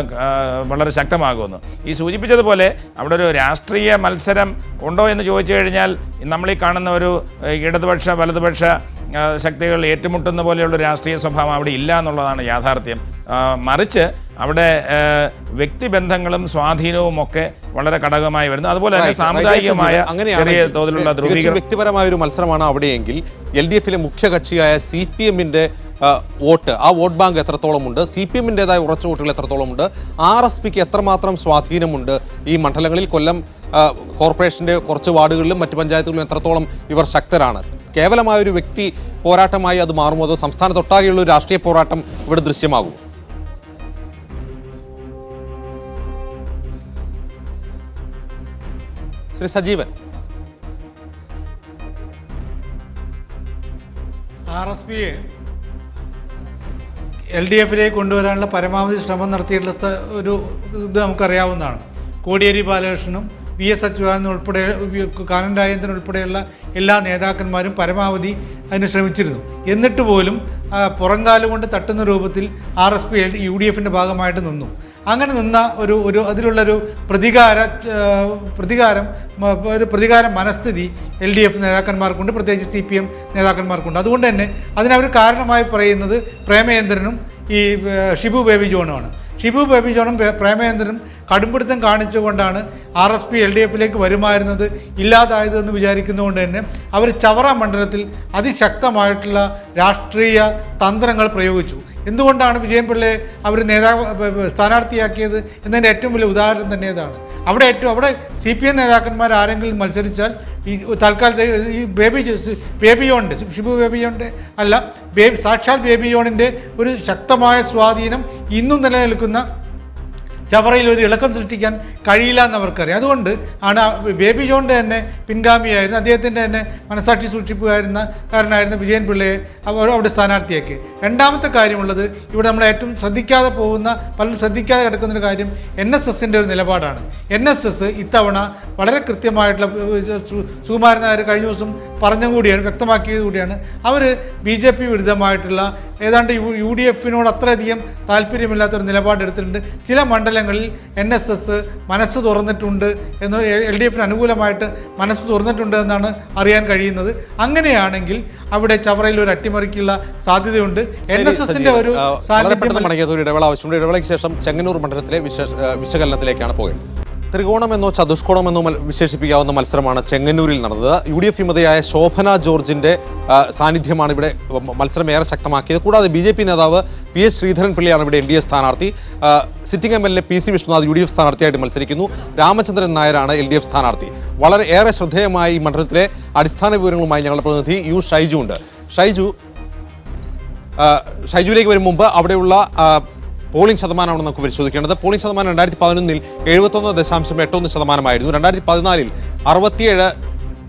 വളരെ ശക്തമാകുമെന്ന്. ഈ സൂചിപ്പിച്ചതുപോലെ അവിടെ ഒരു രാഷ്ട്രീയ മത്സരം ഉണ്ടോ എന്ന് ചോദിച്ചു കഴിഞ്ഞാൽ നമ്മളീ കാണുന്ന ഒരു ഇടതുപക്ഷ വലതുപക്ഷ ശക്തികൾ ഏറ്റുമുട്ടുന്ന പോലെയുള്ള രാഷ്ട്രീയ സ്വഭാവം അവിടെ ഇല്ല എന്നുള്ളതാണ് യാഥാർത്ഥ്യം. മറിച്ച് അവിടെ വ്യക്തിബന്ധങ്ങളും സ്വാധീനവും ഒക്കെ വളരെ ഘടകമായി വരുന്നു. അതുപോലെ തന്നെ സാമുദായികമായ ചെറിയ തോതിലുള്ള ധ്രുവീകരണം വ്യക്തിപരമായ ഒരു മത്സരമാണ് അവിടെയെങ്കിൽ LDF-ലെ മുഖ്യകക്ഷിയായ CPM-ന്റെ വോട്ട്, ആ വോട്ട് ബാങ്ക് എത്രത്തോളമുണ്ട്, CPM-ൻ്റെതായ ഉറച്ച വോട്ടുകൾ എത്രത്തോളമുണ്ട്, RSPക്ക് എത്രമാത്രം സ്വാധീനമുണ്ട് ഈ മണ്ഡലങ്ങളിൽ, കൊല്ലം കോർപ്പറേഷൻ്റെ കുറച്ച് വാർഡുകളിലും മറ്റ് പഞ്ചായത്തുകളിലും എത്രത്തോളം ഇവർ ശക്തരാണ്. കേവലമായൊരു വ്യക്തി പോരാട്ടമായി അത് മാറുമോ, അതോ സംസ്ഥാനത്തൊട്ടാകെയുള്ള ഒരു രാഷ്ട്രീയ പോരാട്ടം ഇവിടെ ദൃശ്യമാകും? ശ്രീ സജീവൻ. RSPയെ LDFിലേക്ക് കൊണ്ടുവരാനുള്ള പരമാവധി ശ്രമം നടത്തിയിട്ടുള്ള ഒരു ഇത് നമുക്കറിയാവുന്നതാണ്. കോടിയേരി ബാലകൃഷ്ണനും VS അച്യുതാനന്ദൻ ഉൾപ്പെടെ കാനൻ രാജേന്ദ്രൻ ഉൾപ്പെടെയുള്ള എല്ലാ നേതാക്കന്മാരും പരമാവധി അതിന് ശ്രമിച്ചിരുന്നു. എന്നിട്ട് പോലും പുറംകാലം കൊണ്ട് തട്ടുന്ന രൂപത്തിൽ RSP UDFിൻ്റെ ഭാഗമായിട്ട് നിന്നു. അങ്ങനെ നിന്ന ഒരു അതിലുള്ളൊരു പ്രതികാര മനസ്ഥിതി LDF നേതാക്കന്മാർക്കുണ്ട്, പ്രത്യേകിച്ച് CPM നേതാക്കന്മാർക്കുണ്ട്. അതുകൊണ്ട് തന്നെ അതിനവർ കാരണമായി പറയുന്നത് പ്രേമചന്ദ്രനും ഈ ഷിബു ബേബി ജോണുമാണ്. ഷിബു ബേബി ജോണും പ്രേമചന്ദ്രനും കടുംപിടുത്തം കാണിച്ചുകൊണ്ടാണ് RSP LDFിലേക്ക് വരുമായിരുന്നത് ഇല്ലാതായതെന്ന് വിചാരിക്കുന്നതുകൊണ്ട് തന്നെ അവർ ചവറ മണ്ഡലത്തിൽ അതിശക്തമായിട്ടുള്ള രാഷ്ട്രീയ തന്ത്രങ്ങൾ പ്രയോഗിച്ചു. എന്തുകൊണ്ടാണ് വിജയൻപിള്ളയെ അവർ സ്ഥാനാർത്ഥിയാക്കിയത് എന്നതിൻ്റെ ഏറ്റവും വലിയ ഉദാഹരണം തന്നെ ഇതാണ്. അവിടെ CPM നേതാക്കന്മാർ ആരെങ്കിലും മത്സരിച്ചാൽ ഈ തൽക്കാലത്തെ ഈ ബേബി ജോണിൻ്റെ ഷിബു ബേബി ജോണിൻ്റെ അല്ല, സാക്ഷാൽ ബേബി ജോണിൻ്റെ ഒരു ശക്തമായ സ്വാധീനം ഇന്നും നിലനിൽക്കുന്ന ചവറയിൽ ഒരു ഇളക്കം സൃഷ്ടിക്കാൻ കഴിയില്ല എന്നവർക്കറിയാം. അതുകൊണ്ട് ആണ് ബേബി ജോണിൻ്റെ തന്നെ പിൻഗാമിയായിരുന്നു, അദ്ദേഹത്തിൻ്റെ തന്നെ മനസാക്ഷി സൂക്ഷിപ്പുകാരനായിരുന്ന വിജയൻപിള്ളയെ അവിടെ സ്ഥാനാർത്ഥിയാക്കി. രണ്ടാമത്തെ കാര്യമുള്ളത്, ഇവിടെ നമ്മൾ ഏറ്റവും ശ്രദ്ധിക്കാതെ പോകുന്ന, പലരും ശ്രദ്ധിക്കാതെ കിടക്കുന്നൊരു കാര്യം NSSൻ്റെ ഒരു നിലപാടാണ്. NSS ഇത്തവണ വളരെ കൃത്യമായിട്ടുള്ള സുകുമാരൻ നായർ കഴിഞ്ഞ ദിവസം പറഞ്ഞ കൂടിയാണ്, വ്യക്തമാക്കിയത് കൂടിയാണ്. അവർ BJP വിരുദ്ധമായിട്ടുള്ള ഏതാണ്ട് UDFിനോട് അത്രയധികം താല്പര്യമില്ലാത്തൊരു നിലപാടെടുത്തിട്ടുണ്ട്. ചില മണ്ഡലങ്ങളിൽ NSS മനസ്സ് തുറന്നിട്ടുണ്ട് എന്ന്, LDFിന് അനുകൂലമായിട്ട് മനസ്സ് തുറന്നിട്ടുണ്ട് എന്നാണ് അറിയാൻ കഴിയുന്നത്. അങ്ങനെയാണെങ്കിൽ അവിടെ ചവറയിൽ ഒരു അട്ടിമറിക്കുള്ള സാധ്യതയുണ്ട്. NSSന്റെ ഒരു ഇടവേളയ്ക്ക് ശേഷം ചെങ്ങന്നൂർ മണ്ഡലത്തിലെ വിശകലനത്തിലേക്കാണ് പോയത്. ത്രികോണമെന്നോ ചതുഷ്കോണമെന്നോ വിശേഷിപ്പിക്കാവുന്ന മത്സരമാണ് ചെങ്ങന്നൂരിൽ നടന്നത്. UDF വിമതയായ ശോഭന ജോർജിൻ്റെ സാന്നിധ്യമാണ് ഇവിടെ മത്സരം ഏറെ ശക്തമാക്കിയത്. കൂടാതെ BJP നേതാവ് PS ശ്രീധരൻപിള്ളയാണ് ഇവിടെ NDA സ്ഥാനാർത്ഥി. Sitting MLA PC Vishnunath UDF സ്ഥാനാർത്ഥിയായിട്ട് മത്സരിക്കുന്നു. രാമചന്ദ്രൻ നായരാണ് LDF സ്ഥാനാർത്ഥി. വളരെ ഏറെ ശ്രദ്ധേയമായ ഈ മണ്ഡലത്തിലെ അടിസ്ഥാന വിവരങ്ങളുമായി ഞങ്ങളുടെ പ്രതിനിധി U ഷൈജു ഉണ്ട്. ഷൈജുവിലേക്ക് വരും മുമ്പ് അവിടെയുള്ള പോളിംഗ് ശതമാനമാണ് നമുക്ക് പരിശോധിക്കേണ്ടത്. പോളിംഗ് ശതമാനം 2011 71.81%. 2014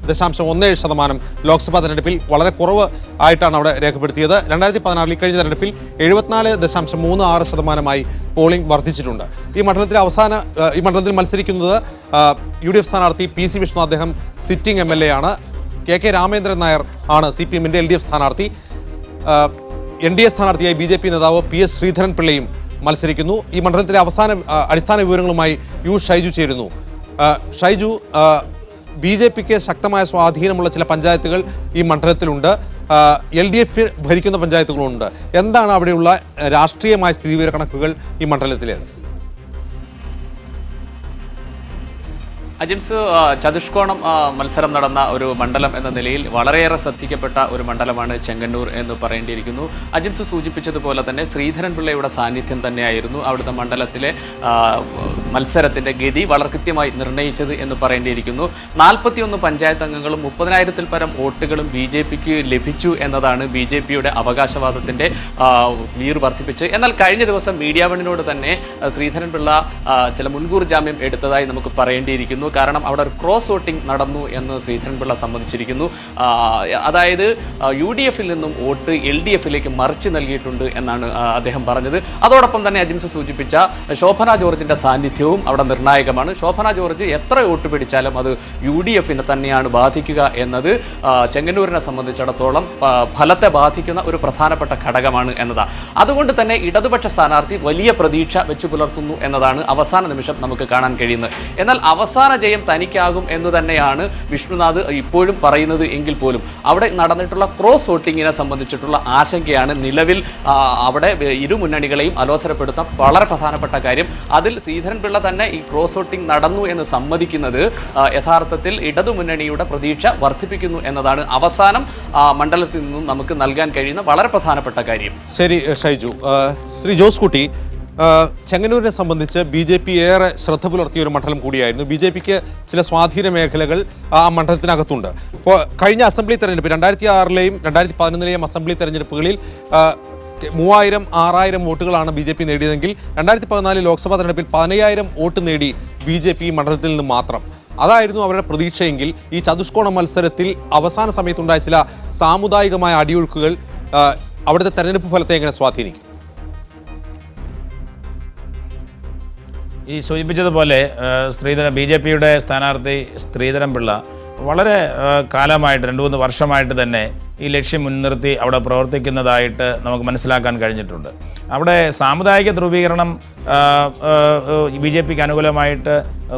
67.17% ലോക്സഭാ തെരഞ്ഞെടുപ്പിൽ വളരെ കുറവ് ആയിട്ടാണ് അവിടെ രേഖപ്പെടുത്തിയത്. 2014 കഴിഞ്ഞ തെരഞ്ഞെടുപ്പിൽ 74.36% പോളിംഗ് വർദ്ധിച്ചിട്ടുണ്ട്. ഈ മണ്ഡലത്തിൽ മത്സരിക്കുന്നത് UDF സ്ഥാനാർത്ഥി PC വിഷ്ണു, അദ്ദേഹം സിറ്റിംഗ് MLA ആണ്. KK രാമേന്ദ്രൻ നായർ ആണ് CPM-ൻ്റെ LDF സ്ഥാനാർത്ഥി. NDA സ്ഥാനാർത്ഥിയായി BJP നേതാവ് PS ശ്രീധരൻപിള്ളയും മത്സരിക്കുന്നു. ഈ മണ്ഡലത്തിലെ അടിസ്ഥാന വിവരങ്ങളുമായി U ഷൈജു ചേരുന്നു. ഷൈജു, BJPക്ക് ശക്തമായ സ്വാധീനമുള്ള ചില പഞ്ചായത്തുകൾ ഈ മണ്ഡലത്തിലുണ്ട്, LDF ഭരിക്കുന്ന പഞ്ചായത്തുകളുണ്ട്. എന്താണ് അവിടെയുള്ള രാഷ്ട്രീയമായ സ്ഥിതിവിവരക്കണക്കുകൾ ഈ മണ്ഡലത്തിലേത്? അജിംസ്, ചതുഷ്കോണം മത്സരം നടന്ന ഒരു മണ്ഡലം എന്ന നിലയിൽ വളരെയേറെ ശ്രദ്ധിക്കപ്പെട്ട ഒരു മണ്ഡലമാണ് ചെങ്ങന്നൂർ എന്ന് പറയേണ്ടിയിരിക്കുന്നു. അജിംസ് സൂചിപ്പിച്ചതുപോലെ തന്നെ ശ്രീധരൻപിള്ളയുടെ സാന്നിധ്യം തന്നെയായിരുന്നു അവിടുത്തെ മണ്ഡലത്തിലെ മത്സരത്തിൻ്റെ ഗതി വളരെ കൃത്യമായി നിർണ്ണയിച്ചത് എന്ന് പറയേണ്ടിയിരിക്കുന്നു. 41 പഞ്ചായത്ത് അംഗങ്ങളും 30,000-ൽ പരം വോട്ടുകളും BJPക്ക് ലഭിച്ചു എന്നതാണ് BJPയുടെ അവകാശവാദത്തിൻ്റെ വീർ വർദ്ധിപ്പിച്ച്. എന്നാൽ കഴിഞ്ഞ ദിവസം മീഡിയ വണ്ണിനോട് തന്നെ ശ്രീധരൻപിള്ള ചില മുൻകൂർ ജാമ്യം എടുത്തതായി നമുക്ക് പറയേണ്ടിയിരിക്കുന്നു. കാരണം അവിടെ ഒരു ക്രോസ് വോട്ടിംഗ് നടന്നു എന്ന് ശ്രീധരൻപിള്ള സമ്മതിച്ചിരിക്കുന്നു. അതായത് UDFിൽ നിന്നും വോട്ട് LDFിലേക്ക് മറിച്ച് നൽകിയിട്ടുണ്ട് എന്നാണ് അദ്ദേഹം പറഞ്ഞത്. അതോടൊപ്പം തന്നെ അജിംസ് സൂചിപ്പിച്ച ശോഭന ജോർജിൻ്റെ സാന്നിധ്യവും അവിടെ നിർണായകമാണ്. ശോഭന ജോർജ് എത്ര വോട്ട് പിടിച്ചാലും അത് UDFിനെ തന്നെയാണ് ബാധിക്കുക എന്നത് ചെങ്ങന്നൂരിനെ സംബന്ധിച്ചിടത്തോളം ഫലത്തെ ബാധിക്കുന്ന ഒരു പ്രധാനപ്പെട്ട ഘടകമാണ് എന്നതാണ്. അതുകൊണ്ട് തന്നെ ഇടതുപക്ഷ സ്ഥാനാർത്ഥി വലിയ പ്രതീക്ഷ വെച്ചു പുലർത്തുന്നു എന്നതാണ് അവസാന നിമിഷം നമുക്ക് കാണാൻ കഴിയുന്നത്. എന്നാൽ അവസാന ജയം തനിക്കാകും എന്ന് തന്നെയാണ് വിഷ്ണുനാഥ് ഇപ്പോഴും പറയുന്നത് എങ്കിൽ പോലും അവിടെ നടന്നിട്ടുള്ള ക്രോസ് വോട്ടിങ്ങിനെ സംബന്ധിച്ചിട്ടുള്ള ആശങ്കയാണ് നിലവിൽ അവിടെ ഇരു മുന്നണികളെയും അലോസരപ്പെടുത്താൻ വളരെ പ്രധാനപ്പെട്ട കാര്യം. അതിൽ ശ്രീധരൻപിള്ള തന്നെ ഈ ക്രോസ് വോട്ടിംഗ് നടന്നു എന്ന് സമ്മതിക്കുന്നത് യഥാർത്ഥത്തിൽ ഇടതുമുന്നണിയുടെ പ്രതീക്ഷ വർദ്ധിപ്പിക്കുന്നു എന്നതാണ് അവസാനം മണ്ഡലത്തിൽ നിന്നും നമുക്ക് നൽകാൻ കഴിയുന്ന വളരെ പ്രധാനപ്പെട്ട കാര്യം. ശരി ഷൈജു. ശ്രീ ജോസ് കുട്ടി, ചെങ്ങന്നൂരിനെ സംബന്ധിച്ച് BJP ഏറെ ശ്രദ്ധ പുലർത്തിയ ഒരു മണ്ഡലം കൂടിയായിരുന്നു. BJPക്ക് ചില സ്വാധീന മേഖലകൾ ആ മണ്ഡലത്തിനകത്തുണ്ട്. ഇപ്പോൾ കഴിഞ്ഞ അസംബ്ലി തെരഞ്ഞെടുപ്പ് 2006-ലെയും 2011-ലെയും അസംബ്ലി തെരഞ്ഞെടുപ്പുകളിൽ 3000-6000 വോട്ടുകളാണ് BJP നേടിയതെങ്കിൽ 2014 ലോക്സഭാ തെരഞ്ഞെടുപ്പിൽ 15000 വോട്ട് നേടി BJP മണ്ഡലത്തിൽ നിന്ന് മാത്രം. അതായിരുന്നു അവരുടെ പ്രതീക്ഷയെങ്കിൽ ഈ ചതുഷ്കോണ മത്സരത്തിൽ അവസാന സമയത്തുണ്ടായ ചില സാമുദായികമായ അടിയൊഴുക്കുകൾ അവിടുത്തെ തെരഞ്ഞെടുപ്പ് ഫലത്തെ എങ്ങനെ സ്വാധീനിക്കും? ഈ സൂചിപ്പിച്ചതുപോലെ BJPയുടെ സ്ഥാനാർത്ഥി ശ്രീധരൻപിള്ള വളരെ കാലമായിട്ട് 2-3 വർഷമായിട്ട് തന്നെ ഈ ലക്ഷ്യം മുൻനിർത്തി അവിടെ പ്രവർത്തിക്കുന്നതായിട്ട് നമുക്ക് മനസ്സിലാക്കാൻ കഴിഞ്ഞിട്ടുണ്ട്. അവിടെ സാമുദായിക ധ്രുവീകരണം BJPക്ക് അനുകൂലമായിട്ട്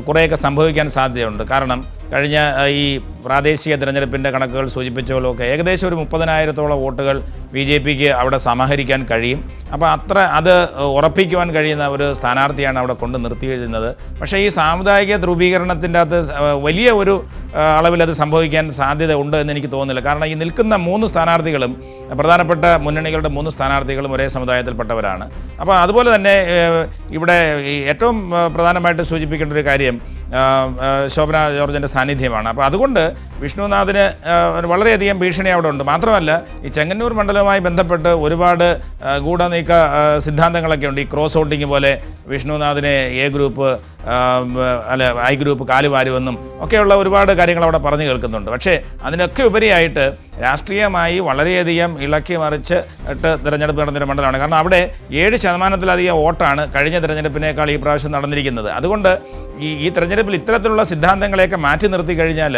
കുറേയൊക്കെ സംഭവിക്കാൻ സാധ്യതയുണ്ട്. കാരണം കഴിഞ്ഞ ഈ പ്രാദേശിക തിരഞ്ഞെടുപ്പിൻ്റെ കണക്കുകൾ സൂചിപ്പിച്ചപോലൊക്കെ ഏകദേശം ഒരു 30,000-ഓളം വോട്ടുകൾ BJPക്ക് അവിടെ സമാഹരിക്കാൻ കഴിയും. അപ്പോൾ അത് ഉറപ്പിക്കുവാൻ കഴിയുന്ന ഒരു സ്ഥാനാർത്ഥിയാണ് അവിടെ കൊണ്ട് നിർത്തിയിരുന്നത്. പക്ഷേ ഈ സാമുദായിക ധ്രുവീകരണത്തിൻ്റെ അകത്ത് വലിയ ഒരു അളവിൽ അത് സംഭവിക്കാൻ സാധ്യത ഉണ്ട് എന്ന് എനിക്ക് തോന്നുന്നില്ല. കാരണം ഈ നിൽക്കുന്ന 3 സ്ഥാനാർത്ഥികളും പ്രധാനപ്പെട്ട മുന്നണികളുടെ 3 സ്ഥാനാർത്ഥികളും ഒരേ സമുദായത്തിൽപ്പെട്ടവരാണ്. അപ്പോൾ അതുപോലെ തന്നെ ഇവിടെ ഏറ്റവും പ്രധാനമായിട്ട് സൂചിപ്പിക്കേണ്ട ഒരു കാര്യം ശോഭന ജോർജിൻ്റെ സാന്നിധ്യമാണ്. അപ്പോൾ അതുകൊണ്ട് വിഷ്ണുനാഥിന് വളരെയധികം ഭീഷണി അവിടെ ഉണ്ട്. മാത്രമല്ല ഈ ചെങ്ങന്നൂർ മണ്ഡലവുമായി ബന്ധപ്പെട്ട് ഒരുപാട് ഗൂഢനീക്ക സിദ്ധാന്തങ്ങളൊക്കെ ഉണ്ട്. ഈ ക്രോസ് വോട്ടിംഗ് പോലെ വിഷ്ണുനാഥിനെ A ഗ്രൂപ്പ് I ഗ്രൂപ്പ് കാലുവാരുമെന്നും ഒക്കെയുള്ള ഒരുപാട് കാര്യങ്ങൾ അവിടെ പറഞ്ഞു കേൾക്കുന്നുണ്ട്. പക്ഷേ അതിനൊക്കെ ഉപരിയായിട്ട് രാഷ്ട്രീയമായി വളരെയധികം ഇളക്കി മറിച്ച് തിരഞ്ഞെടുപ്പ് നടന്നൊരു മണ്ഡലമാണ്. കാരണം അവിടെ 7% വോട്ടാണ് കഴിഞ്ഞ തിരഞ്ഞെടുപ്പിനേക്കാൾ ഈ പ്രാവശ്യം നടന്നിരിക്കുന്നത്. അതുകൊണ്ട് ഈ തിരഞ്ഞെടുപ്പിൽ ഇത്തരത്തിലുള്ള സിദ്ധാന്തങ്ങളെയൊക്കെ മാറ്റി നിർത്തി കഴിഞ്ഞാൽ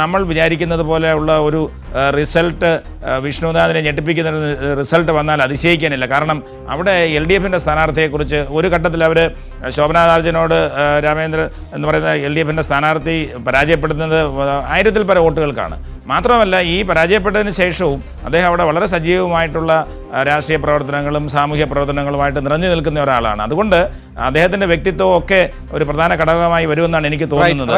നമ്മൾ വിചാരിക്കുന്നത് പോലെയുള്ള ഒരു റിസൾട്ട് വിഷ്ണുനാഥിനെ ഞെട്ടിപ്പിക്കുന്ന റിസൾട്ട് വന്നാൽ അതിശയിക്കാനില്ല. കാരണം അവിടെ LDFൻ്റെ സ്ഥാനാർത്ഥിയെക്കുറിച്ച് ഒരു ഘട്ടത്തിൽ അവർ ശോഭനാരാജനോട് രാമേന്ദ്രൻ എന്ന് പറയുന്ന LDFൻ്റെ സ്ഥാനാർത്ഥി പരാജയപ്പെടുന്നത് 1000-ൽ പരം വോട്ടുകൾക്കാണ്. മാത്രമല്ല ഈ പരാജയപ്പെട്ടതിന് ശേഷവും അദ്ദേഹം അവിടെ വളരെ സജീവമായിട്ടുള്ള രാഷ്ട്രീയ പ്രവർത്തനങ്ങളും സാമൂഹ്യ പ്രവർത്തനങ്ങളുമായിട്ട് നിറഞ്ഞു നിൽക്കുന്ന ഒരാളാണ്. അതുകൊണ്ട് അദ്ദേഹത്തിൻ്റെ വ്യക്തിത്വം ഒക്കെ ഒരു പ്രധാന ഘടകമായി വരുമെന്നാണ് എനിക്ക് തോന്നുന്നത്.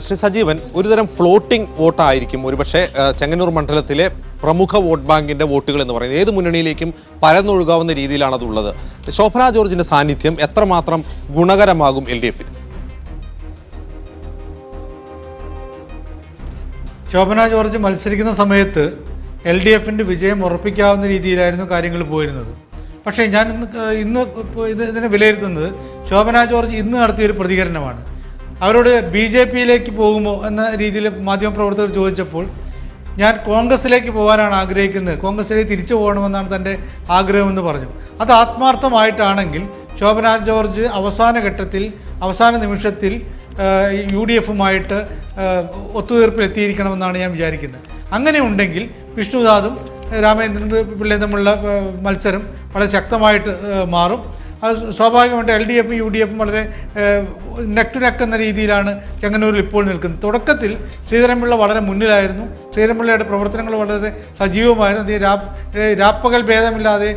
ശ്രീ സജീവൻ, ഒരുതരം ഫ്ലോട്ടിംഗ് വോട്ടായിരിക്കും ഒരുപക്ഷെ ചെങ്ങന്നൂർ മണ്ഡലത്തിലെ പ്രമുഖ വോട്ട് ബാങ്കിന്റെ വോട്ടുകൾ എന്ന് പറയുന്നത്. ഏത് മുന്നണിയിലേക്കും പരന്നൊഴുകാവുന്ന രീതിയിലാണ് അതുള്ളത്. ശോഭന ജോർജിന്റെ സാന്നിധ്യം എത്രമാത്രം ഗുണകരമാകും LDFന്? ശോഭന ജോർജ് മത്സരിക്കുന്ന സമയത്ത് LDFൻ്റെ വിജയം ഉറപ്പിക്കാവുന്ന രീതിയിലായിരുന്നു കാര്യങ്ങൾ പോയിരുന്നത്. പക്ഷേ ഞാൻ ഇന്ന് ഇതിനെ വിലയിരുത്തുന്നത് ശോഭന ജോർജ് ഇന്ന് നടത്തിയൊരു പ്രതികരണമാണ്. അവരോട് BJPയിലേക്ക് പോകുമോ എന്ന രീതിയിൽ മാധ്യമപ്രവർത്തകർ ചോദിച്ചപ്പോൾ ഞാൻ കോൺഗ്രസിലേക്ക് പോകാനാണ് ആഗ്രഹിക്കുന്നത്, കോൺഗ്രസിലേക്ക് തിരിച്ചു പോകണമെന്നാണ് തൻ്റെ ആഗ്രഹമെന്ന് പറഞ്ഞു. അത് ആത്മാർത്ഥമായിട്ടാണെങ്കിൽ ശോഭന ജോർജ് അവസാന നിമിഷത്തിൽ UDFുമായിട്ട് ഒത്തുതീർപ്പിലെത്തിയിരിക്കണമെന്നാണ് ഞാൻ വിചാരിക്കുന്നത്. അങ്ങനെ ഉണ്ടെങ്കിൽ വിഷ്ണുനാഥും രാമേന്ദ്രൻ പിള്ളയും തമ്മിലുള്ള മത്സരം വളരെ ശക്തമായിട്ട് മാറും. അത് സ്വാഭാവികമായിട്ട് LDFും UDFും വളരെ നെക്ക് ടു നെക്ക് എന്ന രീതിയിലാണ് ചെങ്ങന്നൂരിൽ ഇപ്പോൾ നിൽക്കുന്നത്. തുടക്കത്തിൽ ശ്രീധരൻപിള്ള വളരെ മുന്നിലായിരുന്നു. ശ്രീധരൻപിള്ളയുടെ പ്രവർത്തനങ്ങൾ വളരെ സജീവമായിരുന്നു. അത് രാപ്പകൽ ഭേദമില്ലാതെ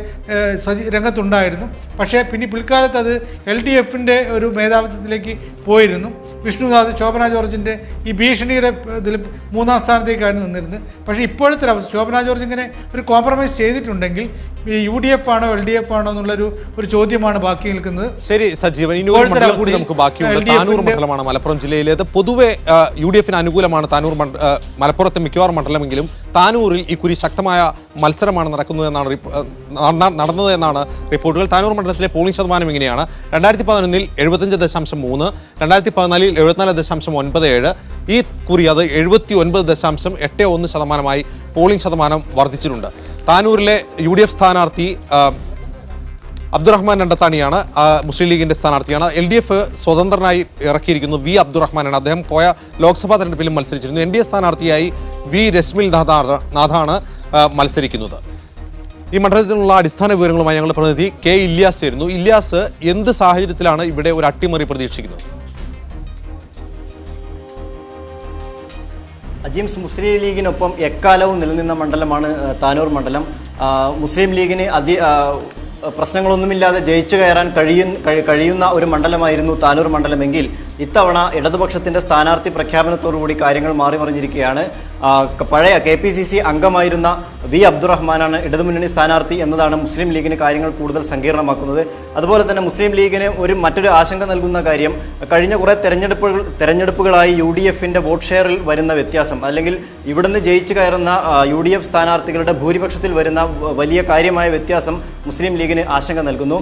രംഗത്തുണ്ടായിരുന്നു. പക്ഷേ പിൽക്കാലത്ത് അത് LDFൻ്റെ ഒരു മേധാവിത്വത്തിലേക്ക് പോയിരുന്നു. വിഷ്ണുനാഥ് ശോഭന ജോർജിൻ്റെ ഈ ഭീഷണിയുടെ ഇതിൽ 3-ാം സ്ഥാനത്തേക്കാണ് നിന്നിരുന്നത്. പക്ഷേ ഇപ്പോഴത്തെ അവസ്ഥ ശോഭന ജോർജ് ഇങ്ങനെ ഒരു കോംപ്രമൈസ് ചെയ്തിട്ടുണ്ടെങ്കിൽ ഈ UDF ആണോ LDF ആണോ എന്നുള്ളൊരു ചോദ്യമാണ് ബാക്കി നിൽക്കുന്നത്. ശരി സജീവൻ, ഇനി ഒരു മണ്ഡലം കൂടി നമുക്ക് ബാക്കിയുണ്ട്. താനൂർ മണ്ഡലമാണ് മലപ്പുറം ജില്ലയിലേത്. പൊതുവെ UDFന് അനുകൂലമാണ് താനൂർ മലപ്പുറത്തെ മിക്കവാറും മണ്ഡലമെങ്കിലും താനൂരിൽ ഇക്കുറി ശക്തമായ മത്സരമാണ് നടന്നതെന്നാണ് റിപ്പോർട്ടുകൾ. താനൂർ മണ്ഡലത്തിലെ പോളിംഗ് ശതമാനം ഇങ്ങനെയാണ്: 2011 75.3, 2014 74.97, ഈ കുറി അത് 79.81% പോളിംഗ് ശതമാനം വർദ്ധിച്ചിട്ടുണ്ട്. താനൂരിലെ UDF സ്ഥാനാർത്ഥി അബ്ദുറഹ്മാൻ രണ്ടത്താണിയാണ്, മുസ്ലിം ലീഗിൻ്റെ സ്ഥാനാർത്ഥിയാണ്. LDF സ്വതന്ത്രനായി ഇറക്കിയിരിക്കുന്നു V അബ്ദുറഹ്മാനാണ്. അദ്ദേഹം പോയ ലോക്സഭാ തെരഞ്ഞെടുപ്പിലും മത്സരിച്ചിരുന്നു. NDA സ്ഥാനാർത്ഥിയായി V രശ്മിൽ നാഥാണ് മത്സരിക്കുന്നത്. ഈ മണ്ഡലത്തിനുള്ള അടിസ്ഥാന വിവരങ്ങളുമായി ഞങ്ങളുടെ പ്രതിനിധി K ഇല്യാസ് ചേരുന്നു. ഇല്യാസ്, എന്ത് സാഹചര്യത്തിലാണ് ഇവിടെ ഒരു അട്ടിമറി പ്രതീക്ഷിക്കുന്നത്? അജിംസ് മുസ്ലിം ലീഗിനൊപ്പം എക്കാലവും നിലനിന്ന മണ്ഡലമാണ് താനൂർ മണ്ഡലം. മുസ്ലിം ലീഗിന് പ്രശ്നങ്ങളൊന്നുമില്ലാതെ ജയിച്ചു കയറാൻ കഴിയുന്ന ഒരു മണ്ഡലമായിരുന്നു താനൂർ മണ്ഡലമെങ്കിൽ ഇത്തവണ ഇടതുപക്ഷത്തിൻ്റെ സ്ഥാനാർത്ഥി പ്രഖ്യാപനത്തോടുകൂടി കാര്യങ്ങൾ മാറി മറിഞ്ഞിരിക്കുകയാണ്. പഴയ KPCC അംഗമായിരുന്ന വി അബ്ദുറഹ്മാനാണ് ഇടതുമുന്നണി സ്ഥാനാർത്ഥി എന്നതാണ് മുസ്ലിം ലീഗിന് കാര്യങ്ങൾ കൂടുതൽ സങ്കീർണമാക്കുന്നത്. അതുപോലെ തന്നെ മുസ്ലിം ലീഗിന് മറ്റൊരു ആശങ്ക നൽകുന്ന കാര്യം കഴിഞ്ഞ കുറേ തെരഞ്ഞെടുപ്പുകളായി UDFന്റെ വോട്ട് ഷെയറിൽ വരുന്ന വ്യത്യാസം, അല്ലെങ്കിൽ ഇവിടുന്ന് ജയിച്ചു കയറുന്ന UDF സ്ഥാനാർത്ഥികളുടെ ഭൂരിപക്ഷത്തിൽ വരുന്ന വലിയ കാര്യമായ വ്യത്യാസം മുസ്ലിം ലീഗിന് ആശങ്ക നൽകുന്നു.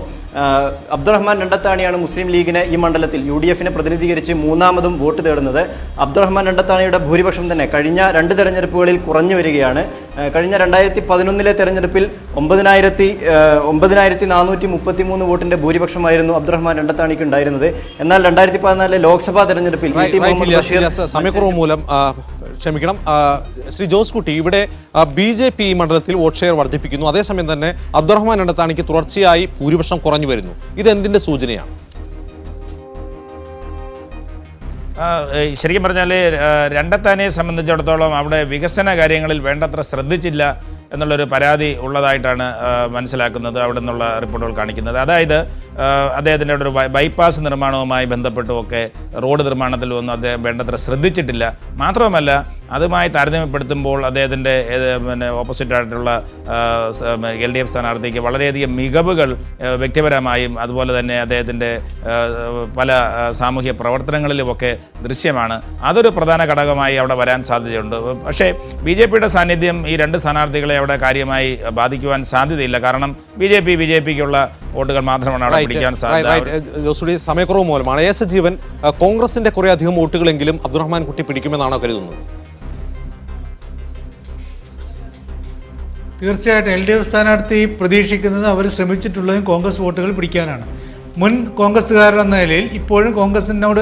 അബ്ദുറഹ്മാൻ രണ്ടത്താണിയാണ് മുസ്ലിം ലീഗിനെ ഈ മണ്ഡലത്തിൽ UDFനെ പ്രതിനിധീകരിച്ച് മൂന്നാമതും വോട്ട് തേടുന്നത്. അബ്ദുറഹ്മാൻ രണ്ടത്താണിയുടെ ഭൂരിപക്ഷം തന്നെ കഴിഞ്ഞ 2 തെരഞ്ഞെടുപ്പുകളിൽ കുറഞ്ഞു വരികയാണ്. കഴിഞ്ഞ 2011 തെരഞ്ഞെടുപ്പിൽ 9,433 വോട്ടിന്റെ ഭൂരിപക്ഷമായിരുന്നു അബ്ദുറഹ്മാൻ രണ്ടത്താണിക്ക് ഉണ്ടായിരുന്നത്. എന്നാൽ 2014 ലോക്സഭാ തെരഞ്ഞെടുപ്പിൽ സമയക്കുറവ് മൂലം ക്ഷമിക്കണം ശ്രീ ജോസ് കുട്ടി, ഇവിടെ BJP ഈ മണ്ഡലത്തിൽ വോട്ട് ഷെയർ വർദ്ധിപ്പിക്കുന്നു, അതേസമയം തന്നെ അബ്ദുറഹ്മാൻ രണ്ടത്താണിക്ക് തുടർച്ചയായി ഭൂരിപക്ഷം കുറഞ്ഞു വരുന്നു. ഇതെന്തിന്റെ സൂചനയാണ്? ശരിക്കും പറഞ്ഞാൽ രണ്ടത്താനെയെ സംബന്ധിച്ചിടത്തോളം അവിടെ വികസന കാര്യങ്ങളിൽ വേണ്ടത്ര ശ്രദ്ധിച്ചില്ല എന്നുള്ളൊരു പരാതി ഉള്ളതായിട്ടാണ് മനസ്സിലാക്കുന്നത്, അവിടെ നിന്നുള്ള റിപ്പോർട്ടുകൾ കാണിക്കുന്നത്. അതായത് അദ്ദേഹത്തിൻ്റെ ഒരു ബൈപ്പാസ് നിർമ്മാണവുമായി ബന്ധപ്പെട്ടുമൊക്കെ റോഡ് നിർമ്മാണത്തിൽ ഒന്നും അദ്ദേഹം വേണ്ടത്ര ശ്രദ്ധിച്ചിട്ടില്ല. മാത്രവുമല്ല അതുമായി താരതമ്യപ്പെടുത്തുമ്പോൾ അദ്ദേഹത്തിൻ്റെ ഓപ്പോസിറ്റായിട്ടുള്ള LDF സ്ഥാനാർത്ഥിക്ക് വളരെയധികം മികവുകൾ വ്യക്തിപരമായും അതുപോലെ തന്നെ അദ്ദേഹത്തിൻ്റെ പല സാമൂഹ്യ പ്രവർത്തനങ്ങളിലുമൊക്കെ ദൃശ്യമാണ്. അതൊരു പ്രധാന ഘടകമായി അവിടെ വരാൻ സാധ്യതയുണ്ട്. പക്ഷേ BJPയുടെ സാന്നിധ്യം ഈ 2 സ്ഥാനാർത്ഥികളെ അവിടെ കാര്യമായി ബാധിക്കുവാൻ സാധ്യതയില്ല. കാരണം BJPക്കുള്ള വോട്ടുകൾ മാത്രമാണ് അവിടെ പിടിക്കാൻ സാധ്യത. സമയക്കുറവ് മൂലമാണ്. സജീവൻ, കോൺഗ്രസിന്റെ കുറെ അധികം വോട്ടുകളെങ്കിലും അബ്ദുറഹ്മാൻ കുട്ടി പിടിക്കുമെന്നാണോ കരുതുന്നത്? തീർച്ചയായിട്ടും LDF സ്ഥാനാർത്ഥി പ്രതീക്ഷിക്കുന്നത് അവർ ശ്രമിച്ചിട്ടുള്ളതും കോൺഗ്രസ് വോട്ടുകൾ പിടിക്കാനാണ്. മുൻ കോൺഗ്രസ്സുകാരെന്ന നിലയിൽ ഇപ്പോഴും കോൺഗ്രസിനോട്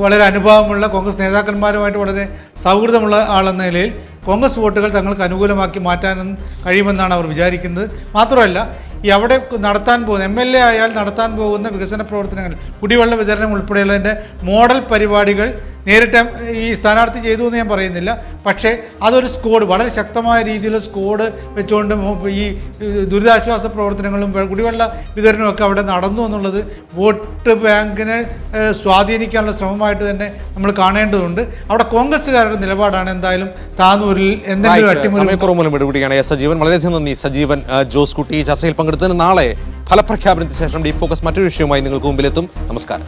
വളരെ അനുഭവമുള്ള കോൺഗ്രസ് നേതാക്കന്മാരുമായിട്ട് വളരെ സൗഹൃദമുള്ള ആളെന്ന നിലയിൽ കോൺഗ്രസ് വോട്ടുകൾ തങ്ങൾക്ക് അനുകൂലമാക്കി മാറ്റാനും കഴിയുമെന്നാണ് അവർ വിചാരിക്കുന്നത്. മാത്രമല്ല ഈ അവിടെ നടത്താൻ പോകുന്ന MLA ആയാൽ നടത്താൻ പോകുന്ന വികസന പ്രവർത്തനങ്ങൾ, കുടിവെള്ള വിതരണം ഉൾപ്പെടെയുള്ളതിൻ്റെ മോഡൽ പരിപാടികൾ നേരിട്ട് ഈ സ്ഥാനാർത്ഥി ചെയ്തു എന്ന് ഞാൻ പറയുന്നില്ല. പക്ഷേ അതൊരു സ്ക്വാഡ്, വളരെ ശക്തമായ രീതിയിലുള്ള സ്ക്വാഡ് വെച്ചുകൊണ്ട് ഈ ദുരിതാശ്വാസ പ്രവർത്തനങ്ങളും കുടിവെള്ള വിതരണമൊക്കെ അവിടെ നടന്നു എന്നുള്ളത് വോട്ട് ബാങ്കിനെ സ്വാധീനിക്കാനുള്ള ശ്രമമായിട്ട് തന്നെ നമ്മൾ കാണേണ്ടതുണ്ട്. അവിടെ കോൺഗ്രസ്സുകാരുടെ നിലപാടാണ് എന്തായാലും താനൂരിൽ എന്തെങ്കിലും അട്ടിമറി. സജീവൻ, വളരെയധികം നന്ദി. സജീവൻ ജോസ് കുട്ടി ചർച്ചയിൽ പങ്കെടുത്തതിന്. നാളെ ഫലപ്രഖ്യാപനത്തിന് ശേഷം ഡീപ് ഫോക്കസ് മറ്റൊരു വിഷയവുമായി നിങ്ങൾക്ക് മുമ്പിലെത്തും. നമസ്കാരം.